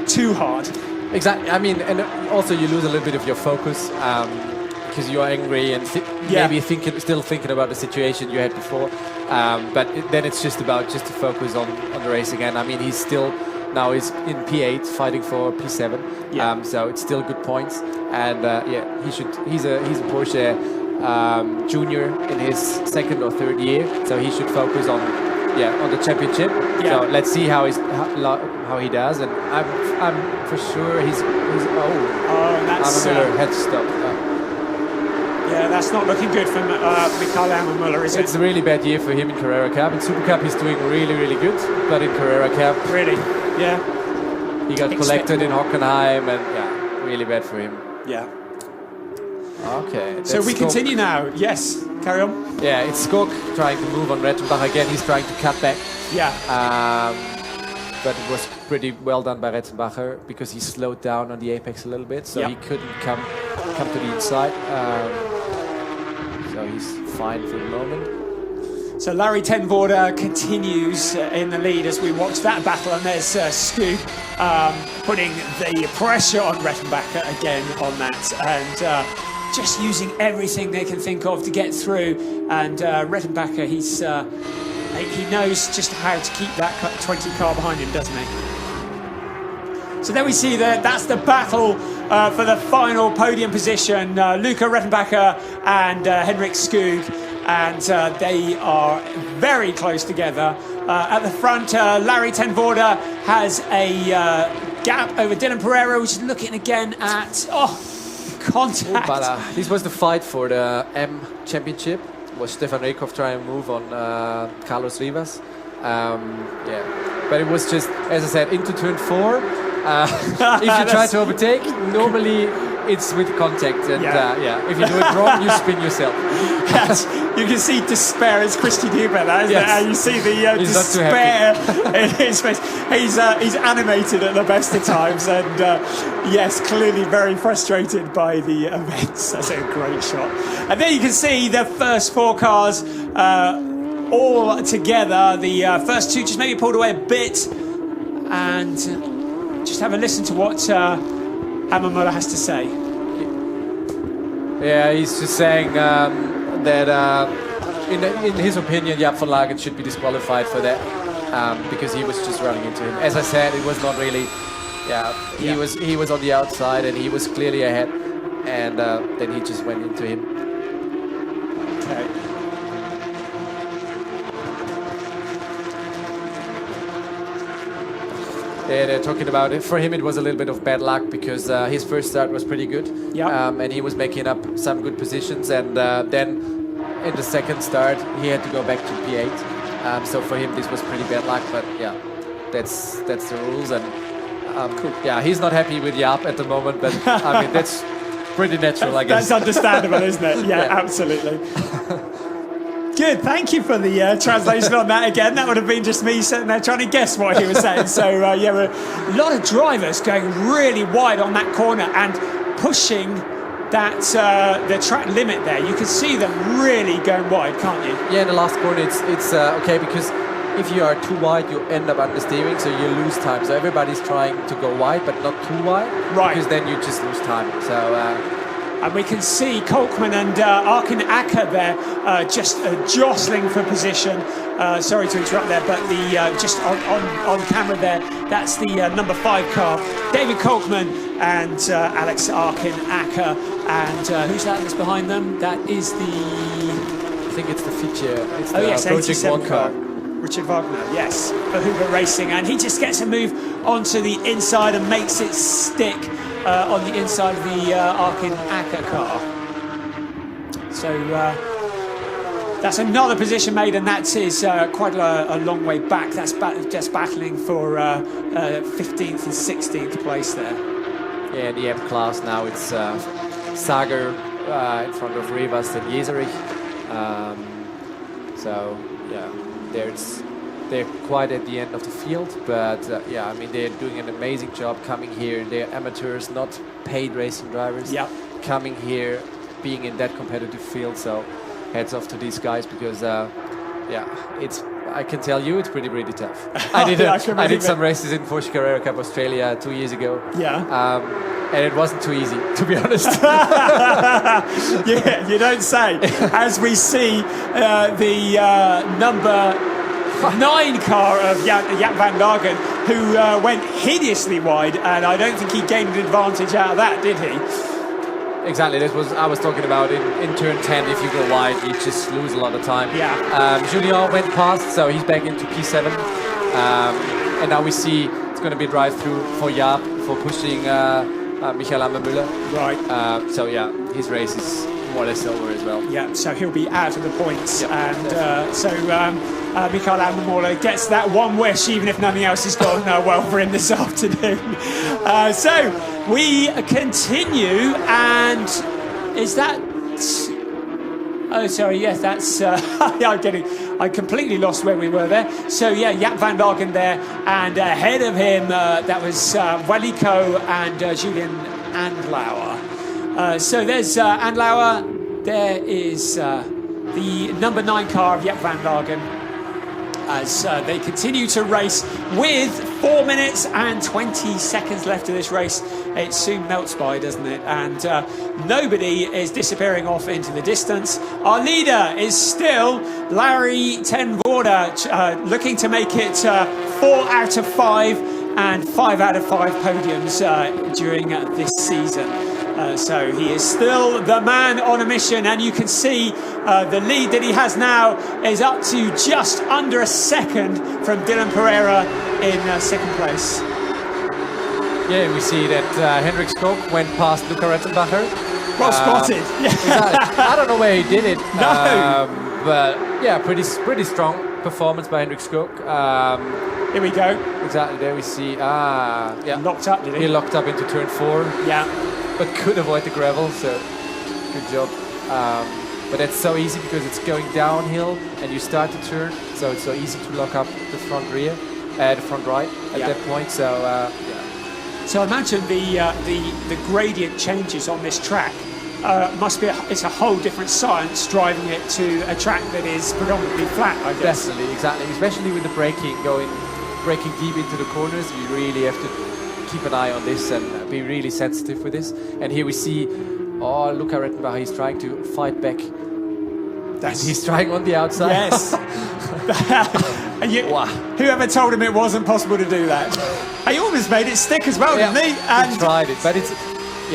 too hard.
Exactly. I mean, and also you lose a little bit of your focus. Because you are angry and maybe still thinking about the situation you had before, but then it's just to focus on the race again. I mean, he's still now in P8 fighting for P7, so it's still good points, and he's a Porsche junior in his second or third year, so he should focus on on the championship.
Yeah.
So let's see how he does, and I'm for sure he's
that's
Miller had to stop.
yeah, that's not looking good for Mikael Müller, is it?
It's a really bad year for him in Carrera Cup. In Super Cup he's doing really, really good, but in Carrera Cup,
Really? Yeah.
he got collected in Hockenheim, and really bad for him.
Yeah.
Okay.
So we continue now. Yes. Carry on.
Yeah, it's Skog trying to move on Rettenbach again. He's trying to cut back.
Yeah.
But it was pretty well done by Rettenbacher because he slowed down on the apex a little bit, so he couldn't come to the inside. So he's fine for the moment.
So Larry ten Voorde continues in the lead as we watch that battle, and there's Skog putting the pressure on Rettenbacher again on that, and just using everything they can think of to get through. And Rettenbacher, he knows just how to keep that 20 car behind him, doesn't he? So there we see that's the battle for the final podium position. Luca Rettenbacher and Henrik Skog, and they are very close together. At the front, Larry ten Voorde has a gap over Dylan Pereira, which is looking again at contact.
But this was the fight for the M championship. Was Stefan Reykhoff trying to move on Carlos Rivas? But it was just, as I said, into turn 4. If you try to overtake, normally it's with contact, and if you do it wrong, you spin yourself.
Yes, you can see despair. It's Christy Duber, that, isn't it? And you see the despair in his face. He's animated at the best of times, and yes, clearly very frustrated by the events. That's a great shot. And then you can see the first 4 cars all together. The first 2 just maybe pulled away a bit, and just have a listen to what Müller has to say.
Yeah, he's just saying that in his opinion, Jaap van Lagen should be disqualified for that because he was just running into him. As I said, it was not really. He was on the outside and he was clearly ahead, and then he just went into him.
Okay.
Yeah, they're talking about it. For him, it was a little bit of bad luck because his first start was pretty good. And he was making up some good positions. And then in the second start, he had to go back to P8. So for him, this was pretty bad luck. But yeah, that's the rules. And yeah, he's not happy with Jaap at the moment. But I mean, that's pretty natural, I guess.
That's understandable, isn't it? Yeah, absolutely. Good, thank you for the translation on that again. That would have been just me sitting there trying to guess what he was saying. So, a lot of drivers going really wide on that corner and pushing that the track limit there. You can see them really going wide, can't you?
Yeah, in the last corner it's okay, because if you are too wide, you end up understeering, so you lose time. So everybody's trying to go wide, but not too wide,
right?
Because then you just lose time. So.
And we can see Kolkman and Arkin Acker there just jostling for position. Sorry to interrupt there, but the just on camera there, that's the number 5 car. David Kolkman and Alex Arkin Acker. And who's that that's behind them? That is
I think it's the feature. It's the
yes,
Project 1 car.
Richard Wagner, yes, for Hoover Racing. And he just gets a move onto the inside and makes it stick on the inside of the Arkin Acker car. So that's another position made, and that is quite a long way back. That's just battling for 15th and 16th place there. Yeah,
in the M class now it's Sager in front of Rivas and Jeserich. So yeah, they're quite at the end of the field, but yeah, I mean, they're doing an amazing job coming here. They're amateurs, not paid racing drivers.
Yeah,
coming here, being in that competitive field. So hats off to these guys, because yeah, I can tell you it's pretty tough. I did some races in Porsche Carrera Cup Australia 2 years ago.
Yeah.
And it wasn't too easy, to be honest.
Yeah, you don't say. As we see the number 9 car of Jaap van Lagen, who went hideously wide, and I don't think he gained an advantage out of that, did he?
Exactly, that was I was talking about in turn 10. If you go wide, you just lose a lot of time.
Yeah.
Julien went past, so he's back into P7. And now we see it's going to be a drive-through for Jaap for pushing Michael Ammermüller.
Right.
So yeah, his race is more or less over as well.
Yeah, so he'll be out of the points.
Yep,
And so Michael Ammermüller gets that one wish, even if nothing else has gone well for him this afternoon. So we continue, and is that... Oh, sorry, yes, that's... I completely lost where we were there. So, yeah, Jaap van Lagen there, and ahead of him, that was Wallico and Julian Andlauer. So there's Andlauer. There is the number 9 car of Jaap van Lagen, as they continue to race with 4 minutes and 20 seconds left of this race. It soon melts by, doesn't it? And nobody is disappearing off into the distance. Our leader is still Larry ten Voorde, looking to make it 4 out of 5 and 5 out of 5 podiums during this season. So he is still the man on a mission, and you can see the lead that he has now is up to just under a second from Dylan Pereira in second place.
Yeah, we see that Hendrik Skog went past Luca Rettenbacher.
Well spotted.
Exactly. I don't know where he did it.
No.
But yeah, pretty strong performance by Hendrik Skog.
Here we go.
Exactly, there we see. Yeah.
Locked up, did he?
He locked up into turn 4.
Yeah.
But could avoid the gravel, so good job. But that's so easy because it's going downhill and you start to turn, so it's so easy to lock up the front right at that point. So
So I imagine the gradient changes on this track must be it's a whole different science driving it to a track that is predominantly flat, I guess.
Definitely, exactly. Especially with the braking deep into the corners, you really have to keep an eye on this and be really sensitive with this. And here we see, Luca Rettenbacher, he's trying to fight back. He's trying on the outside.
Yes.
Wow.
Whoever told him it wasn't possible to do that? He almost made it stick as well, didn't he?
He tried it, but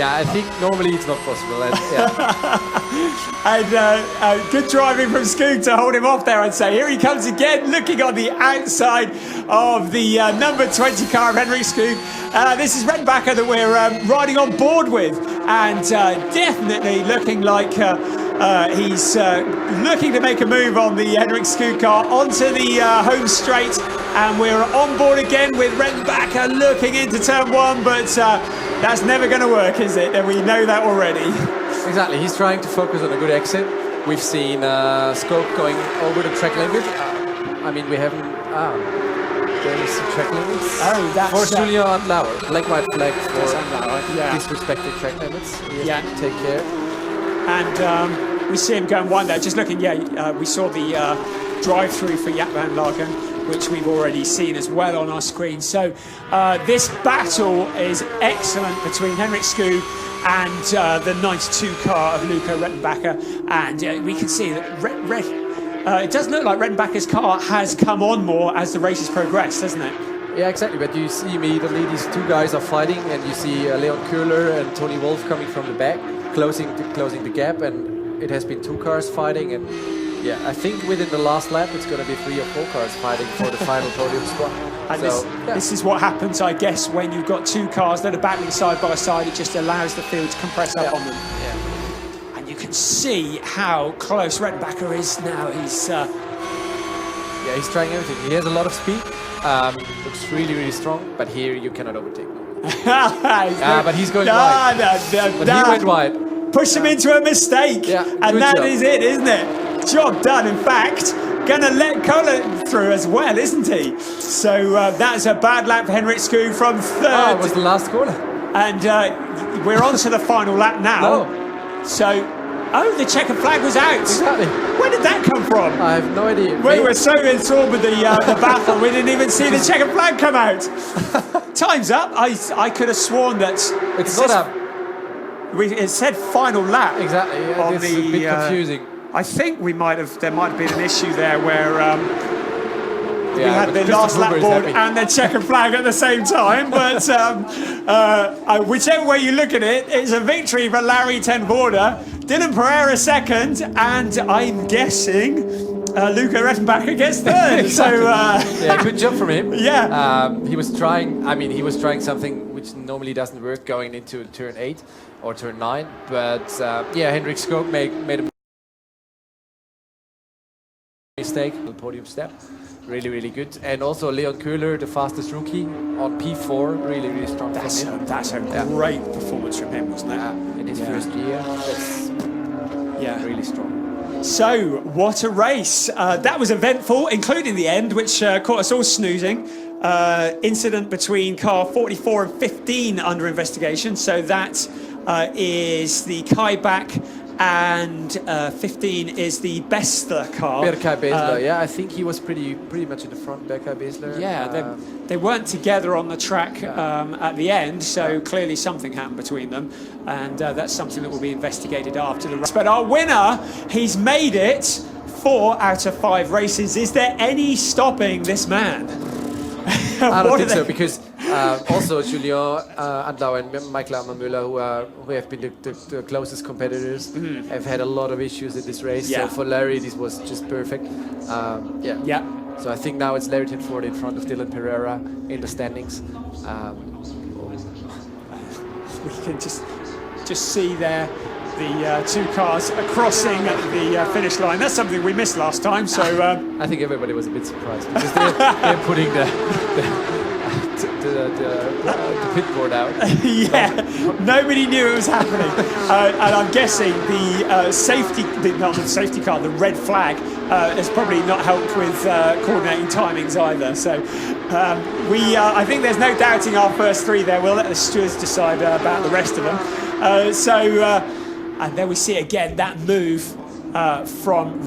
I think normally it's not possible.
And good driving from Skoog to hold him off there, I'd say. Here he comes again, looking on the outside of the number 20 car of Henrik Skoog. This is Rettenbacher that we're riding on board with, and definitely looking like he's looking to make a move on the Henrik Skoog car onto the home straight, and we're on board again with Rettenbacher looking into turn 1, but that's never going to work, is it? And we know that already.
Exactly, he's trying to focus on a good exit. We've seen Skoog going over the track limit. I mean, we haven't... there is some track limits.
Oh, that's...
For Julien Andlauer. Black, white flag for disrespected track limits. We have to take care.
And we see him going one there. Just looking, we saw the drive-through for Jaap van Lagen, which we've already seen as well on our screen. So this battle is excellent between Henrik Skoog and the 92 car of Luca Rettenbacher. And we can see that it does look like Rettenbacher's car has come on more as the race has progressed, doesn't it?
Yeah, exactly. But you see immediately these two guys are fighting, and you see Leon Köhler and Tony Wolff coming from the back, closing the gap, and it has been 2 cars fighting. And yeah, I think within the last lap it's going to be 3 or 4 cars fighting for the final podium spot.
And this is what happens, I guess, when you've got 2 cars that are battling side by side. It just allows the field to compress up on them. Yeah. And you can see how close Rettenbacher is now.
He's trying everything. He has a lot of speed. Looks really, really strong. But here you cannot overtake him. But he's going wide. But he went wide.
Push him into a mistake.
Yeah,
and that is it, isn't it? Job done. In fact, going to let Köhler through as well, isn't he? So that's a bad lap for Henrik Skoog from 3rd.
It was the last corner.
And we're on to the final lap now.
No.
So, the checkered flag was out.
Exactly.
Where did that come from?
I have no idea.
We were so enthralled with the battle, we didn't even see the checkered flag come out. Time's up. I could have sworn that
it's not up.
It said final lap.
Exactly. Yeah, it's a bit confusing.
I think there might have been an issue there where we
Yeah,
had
but
the last
Christopher
lap
Huber is
board
happy.
and the checker flag at the same time. But whichever way you look at it, it's a victory for Larry ten Voorde. Dylan Pereira second, and I'm guessing Luca Rettenbacher gets third. So
yeah, good job from him.
Yeah.
He was trying. I mean, he was trying something which normally doesn't work going into turn 8 or turn 9. But yeah, Hendrik Skoog made a mistake on the podium step. Really, really good. And also Leon Köhler, the fastest rookie on P4. Really, really strong
that's
from him.
that's a great performance from him, wasn't it?
In his first year, that's really strong.
So, what a race. That was eventful, including the end, which caught us all snoozing. Incident between car 44 and 15 under investigation. So that is the Kaibach, and 15 is the Bessler car.
Berkay Besler, yeah, I think he was pretty much in the front, Berkay Besler.
Yeah, they weren't together on the track at the end, so clearly something happened between them, and that's something that will be investigated after the race. But our winner, he's made it 4 out of 5 races. Is there any stopping this man?
I don't think so, because also Julien Andlau and Michael Ammermüller, who have been the closest competitors, have had a lot of issues in this race.
Yeah.
So for Larry, this was just perfect.
Yeah.
So I think now it's Larry ten Voorde in front of Dylan Pereira in the standings.
We can just see there the 2 cars crossing the finish line. That's something we missed last time. So
I think everybody was a bit surprised because they're putting the pit board out.
yeah, nobody knew it was happening, and I'm guessing the safety car, the red flag, has probably not helped with coordinating timings either. So I think there's no doubting our first 3 there. We'll let the stewards decide about the rest of them. And then we see again that move from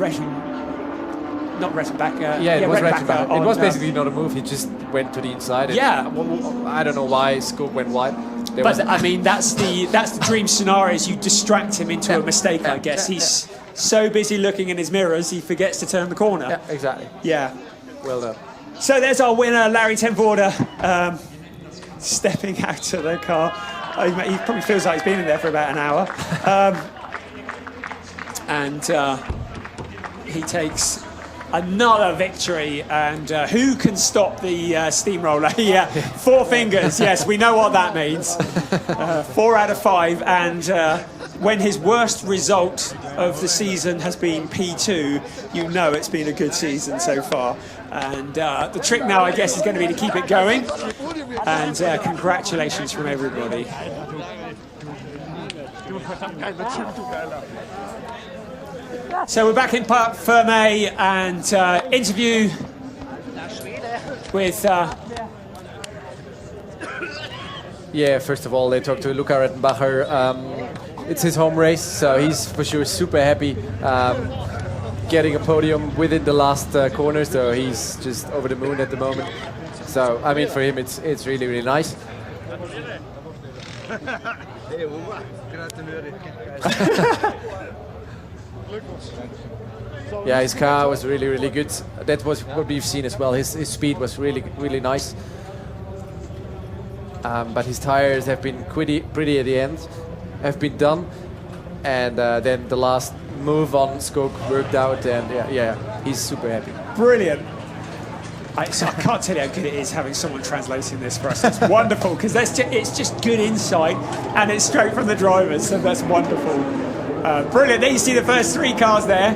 not Rettenbacher.
Yeah, it was
Rettenbacher.
It was basically not a move. He just went to the inside. And I don't know why Skoog went wide.
I mean, that's the dream scenario. Is you distract him into a mistake. I guess he's so busy looking in his mirrors, he forgets to turn the corner.
Yeah, exactly.
Yeah.
Well done.
So there's our winner, Larry ten Voorde, stepping out of the car. He probably feels like he's been in there for about an hour. And he takes another victory. And who can stop the steamroller? Yeah, 4 fingers. Yes, we know what that means. 4 out of 5. And when his worst result of the season has been P2, you know it's been a good season so far. And the trick now, I guess, is going to be to keep it going. And congratulations from everybody. So we're back in Parc Fermé and interview with...
Yeah, first of all, they talked to Luca Rettenbacher. It's his home race, so he's for sure super happy getting a podium within the last corner, so he's just over the moon at the moment. So, I mean, for him, it's really, really nice. Yeah, his car was really, really good. That was what we've seen as well. His speed was really, really nice. But his tires have been pretty at the end, have been done. And then the last move on Skoog worked out, and yeah, he's super happy.
Brilliant. I can't tell you how good it is having someone translating this for us. It's wonderful, because it's just good insight, and it's straight from the drivers, so that's wonderful. Brilliant. There you see the first 3 cars there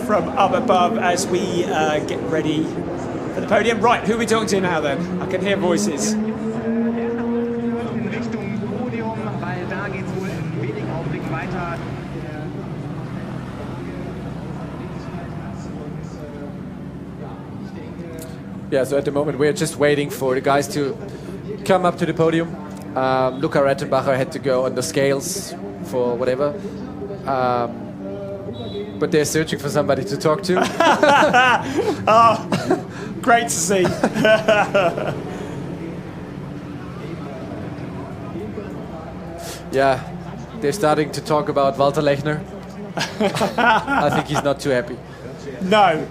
from up above as we get ready for the podium. Right, who are we talking to now then? I can hear voices.
Richtung Podium, weil da geht's wohl in wenigen Augenblicken weiter.
Yeah, so at the moment we're just waiting for the guys to come up to the podium. Luca Rettenbacher had to go on the scales for whatever. But they're searching for somebody to talk to.
Oh, great to see.
Yeah, they're starting to talk about Walter Lechner. I think he's not too happy.
No.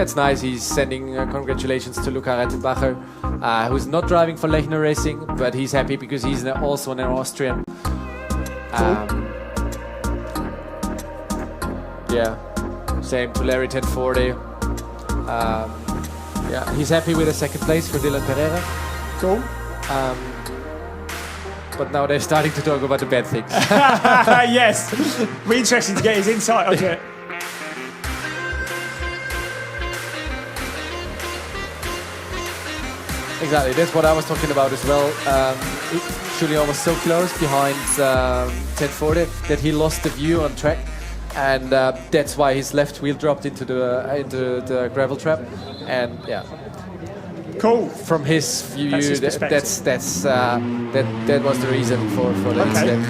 it's nice. He's sending congratulations to Luca Rettenbacher, who's not driving for Lechner Racing, but he's happy because he's also an Austrian. Yeah, same to Larry Tenforde. Yeah, he's happy with a second place for Dylan Pereira.
Cool.
But now they're starting to talk about the bad things.
Yes. Be interesting to get his insight onto it.
Exactly, that's what I was talking about as well. Julien was so close behind Tenforde that he lost the view on track, and that's why his left wheel dropped into the gravel trap. And yeah,
cool.
From his view,
That's his
that was the reason for the incident.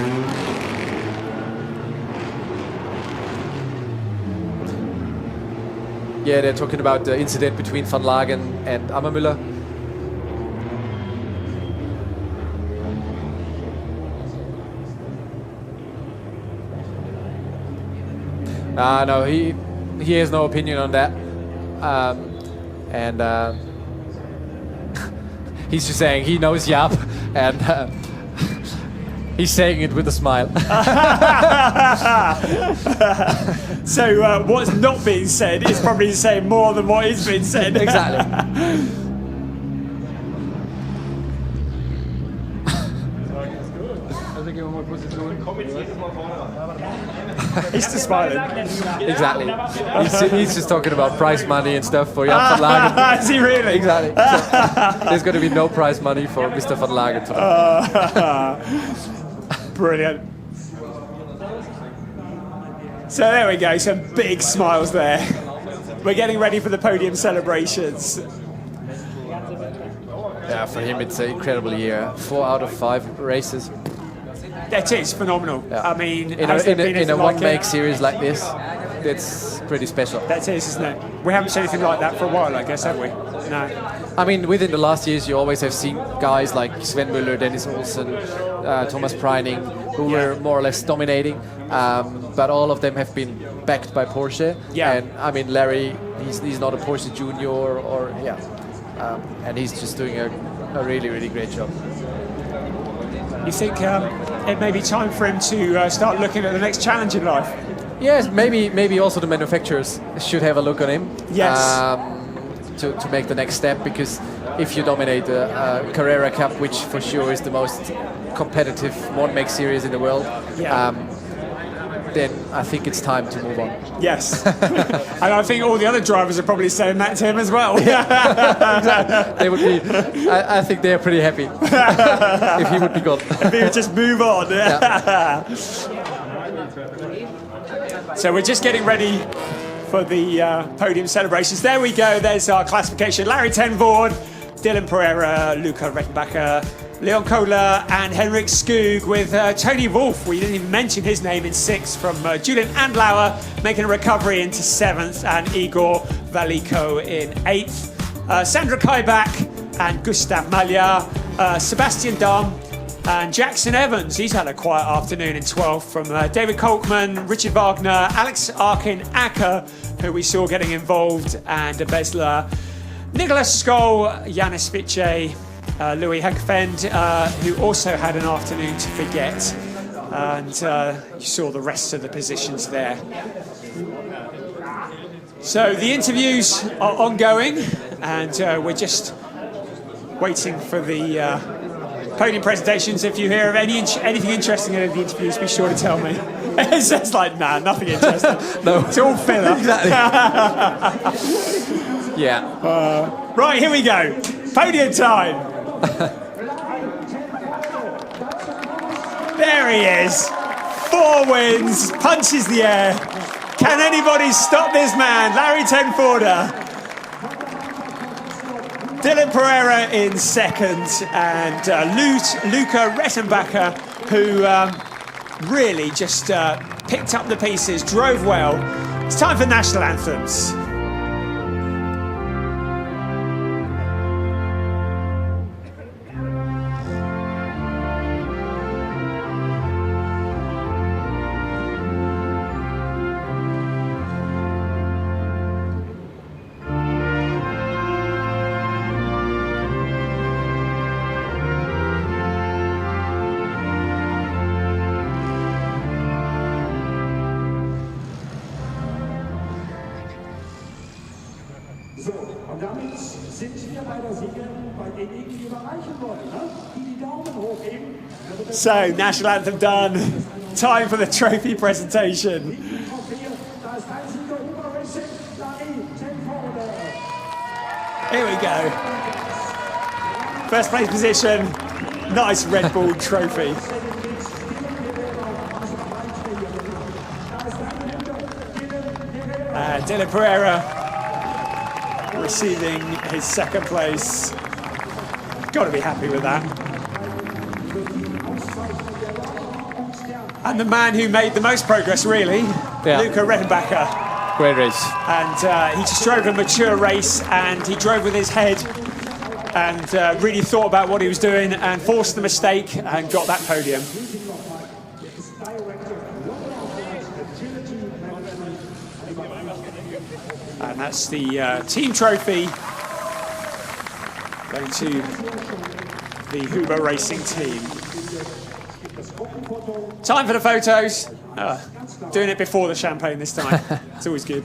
Yeah, they're talking about the incident between Van Lagen and Ammermüller. No, he has no opinion on that, and he's just saying he knows Jaap, and he's saying it with a smile.
So what's not being said is probably saying more than what is being said.
Exactly.
He's just smiling.
Exactly. He's just talking about prize money and stuff for Jaap van Lagen.
Is he really?
Exactly. So, there's going to be no prize money for Mr. van Lagen today.
Brilliant. So there we go, some big smiles there. We're getting ready for the podium celebrations.
Yeah, for him it's an incredible year. 4 out of 5 races.
That is phenomenal.
Yeah.
I mean,
in a one-make series like this, that's pretty special.
That is, isn't it? We haven't seen anything like that for a while, I guess, have we? No.
I mean, within the last years, you always have seen guys like Sven Müller, Dennis Olsen, Thomas Preining, who were more or less dominating. But all of them have been backed by Porsche.
Yeah.
And I mean, Larry, he's not a Porsche junior, and he's just doing a really, really great job.
You think it may be time for him to start looking at the next challenge in life?
Yes, maybe also the manufacturers should have a look on him.
Yes.
To make the next step, because if you dominate the Carrera Cup, which for sure is the most competitive one-make series in the world, then I think it's time to move on.
Yes. And I think all the other drivers are probably saying that to him as well.
Exactly. They would be. I think they're pretty happy if he would be gone.
If he would just move on. Yeah. So we're just getting ready for the podium celebrations. There we go. There's our classification. Larry Tenforde, Dylan Pereira, Luca Rettenbacher, Leon Kohler and Henrik Skoog, with Tony Wolff, we didn't even mention his name, in 6th, from Julian Andlauer making a recovery into 7th, and Igor Valiko in 8th. Sandra Kaibach and Gustav Malja, Sebastian Dahm and Jackson Evans, he's had a quiet afternoon in 12th, from David Kolkman, Richard Wagner, Alex Arkin-Acker, who we saw getting involved, and Besler, Nicholas Skoll, Janis Spitze, Louis Hegfend, who also had an afternoon to forget, and you saw the rest of the positions there. So the interviews are ongoing, and we're just waiting for the podium presentations. If you hear of anything interesting in the interviews, be sure to tell me. It's just like, nah, nothing interesting.
No,
it's all filler.
Exactly. Yeah.
Right, here we go. Podium time. There he is. 4 wins, punches the air. Can anybody stop this man? Larry Tenforde. Dylan Pereira in 2nd, and Luca Rettenbacher, who really just picked up the pieces, drove well. It's time for national anthems. So, national anthem done. Time for the trophy presentation. Here we go. First place position. Nice Red Bull trophy. Dylan Pereira receiving his second place. Got to be happy with that. And the man who made the most progress, really, Luca Redenbacher.
Great race.
And he just drove a mature race, and he drove with his head and really thought about what he was doing and forced the mistake and got that podium. And that's the team trophy going to the Huber Racing team. Time for the photos. Doing it before the champagne this time. It's always good.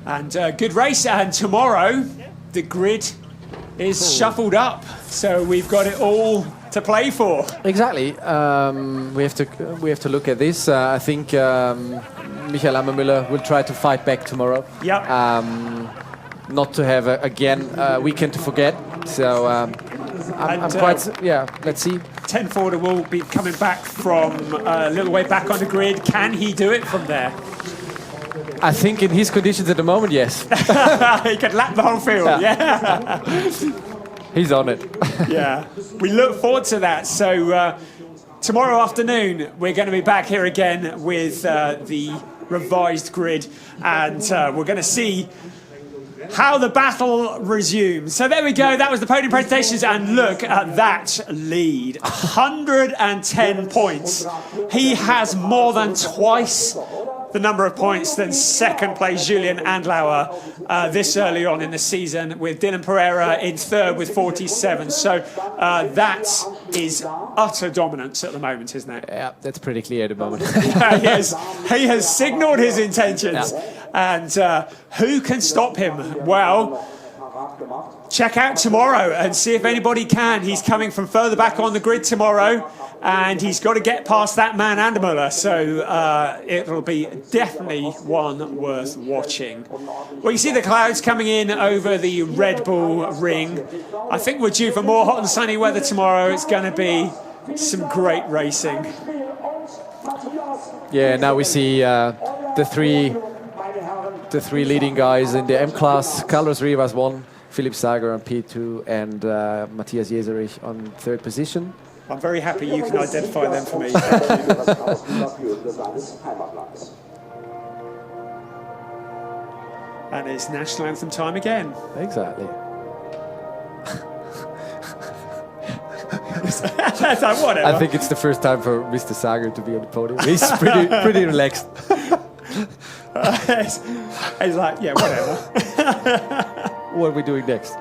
And good race. And tomorrow, the grid is shuffled up. So we've got it all to play for.
Exactly. We have to look at this. I think Michael Ammermüller will try to fight back tomorrow.
Yep.
Not to have again a weekend to forget. So I'm quite let's see.
10 Voorde will be coming back from a little way back on the grid. Can he do it from there?
I think in his conditions at the moment, yes.
He could lap the whole field. Yeah.
He's on it.
Yeah. We look forward to that. So tomorrow afternoon we're going to be back here again with the revised grid, and we're going to see how the battle resumes. So there we go. That was the podium presentations, and look at that lead. 110 points. He has more than twice the number of points than second place Julian Andlauer this early on in the season, with Dylan Pereira in third with 47. So that is utter dominance at the moment, isn't it?
Yeah, that's pretty clear at the moment.
He has signalled his intentions. Yeah. And who can stop him? Well, check out tomorrow and see if anybody can. He's coming from further back on the grid tomorrow, and he's got to get past that man Andermüller. So it'll be definitely one worth watching. Well, you see the clouds coming in over the Red Bull ring. I think we're due for more hot and sunny weather tomorrow. It's going to be some great racing.
Yeah, now we see the three leading guys in the M class. Carlos Rivas won, Philipp Sager on P2, and Matthias Jeserich on third position.
I'm very happy you can identify them for me. And it's national anthem time again.
Exactly.
Whatever.
I think it's the first time for Mr. Sager to be on the podium. He's pretty relaxed.
He's like, yeah, whatever.
What are we doing next?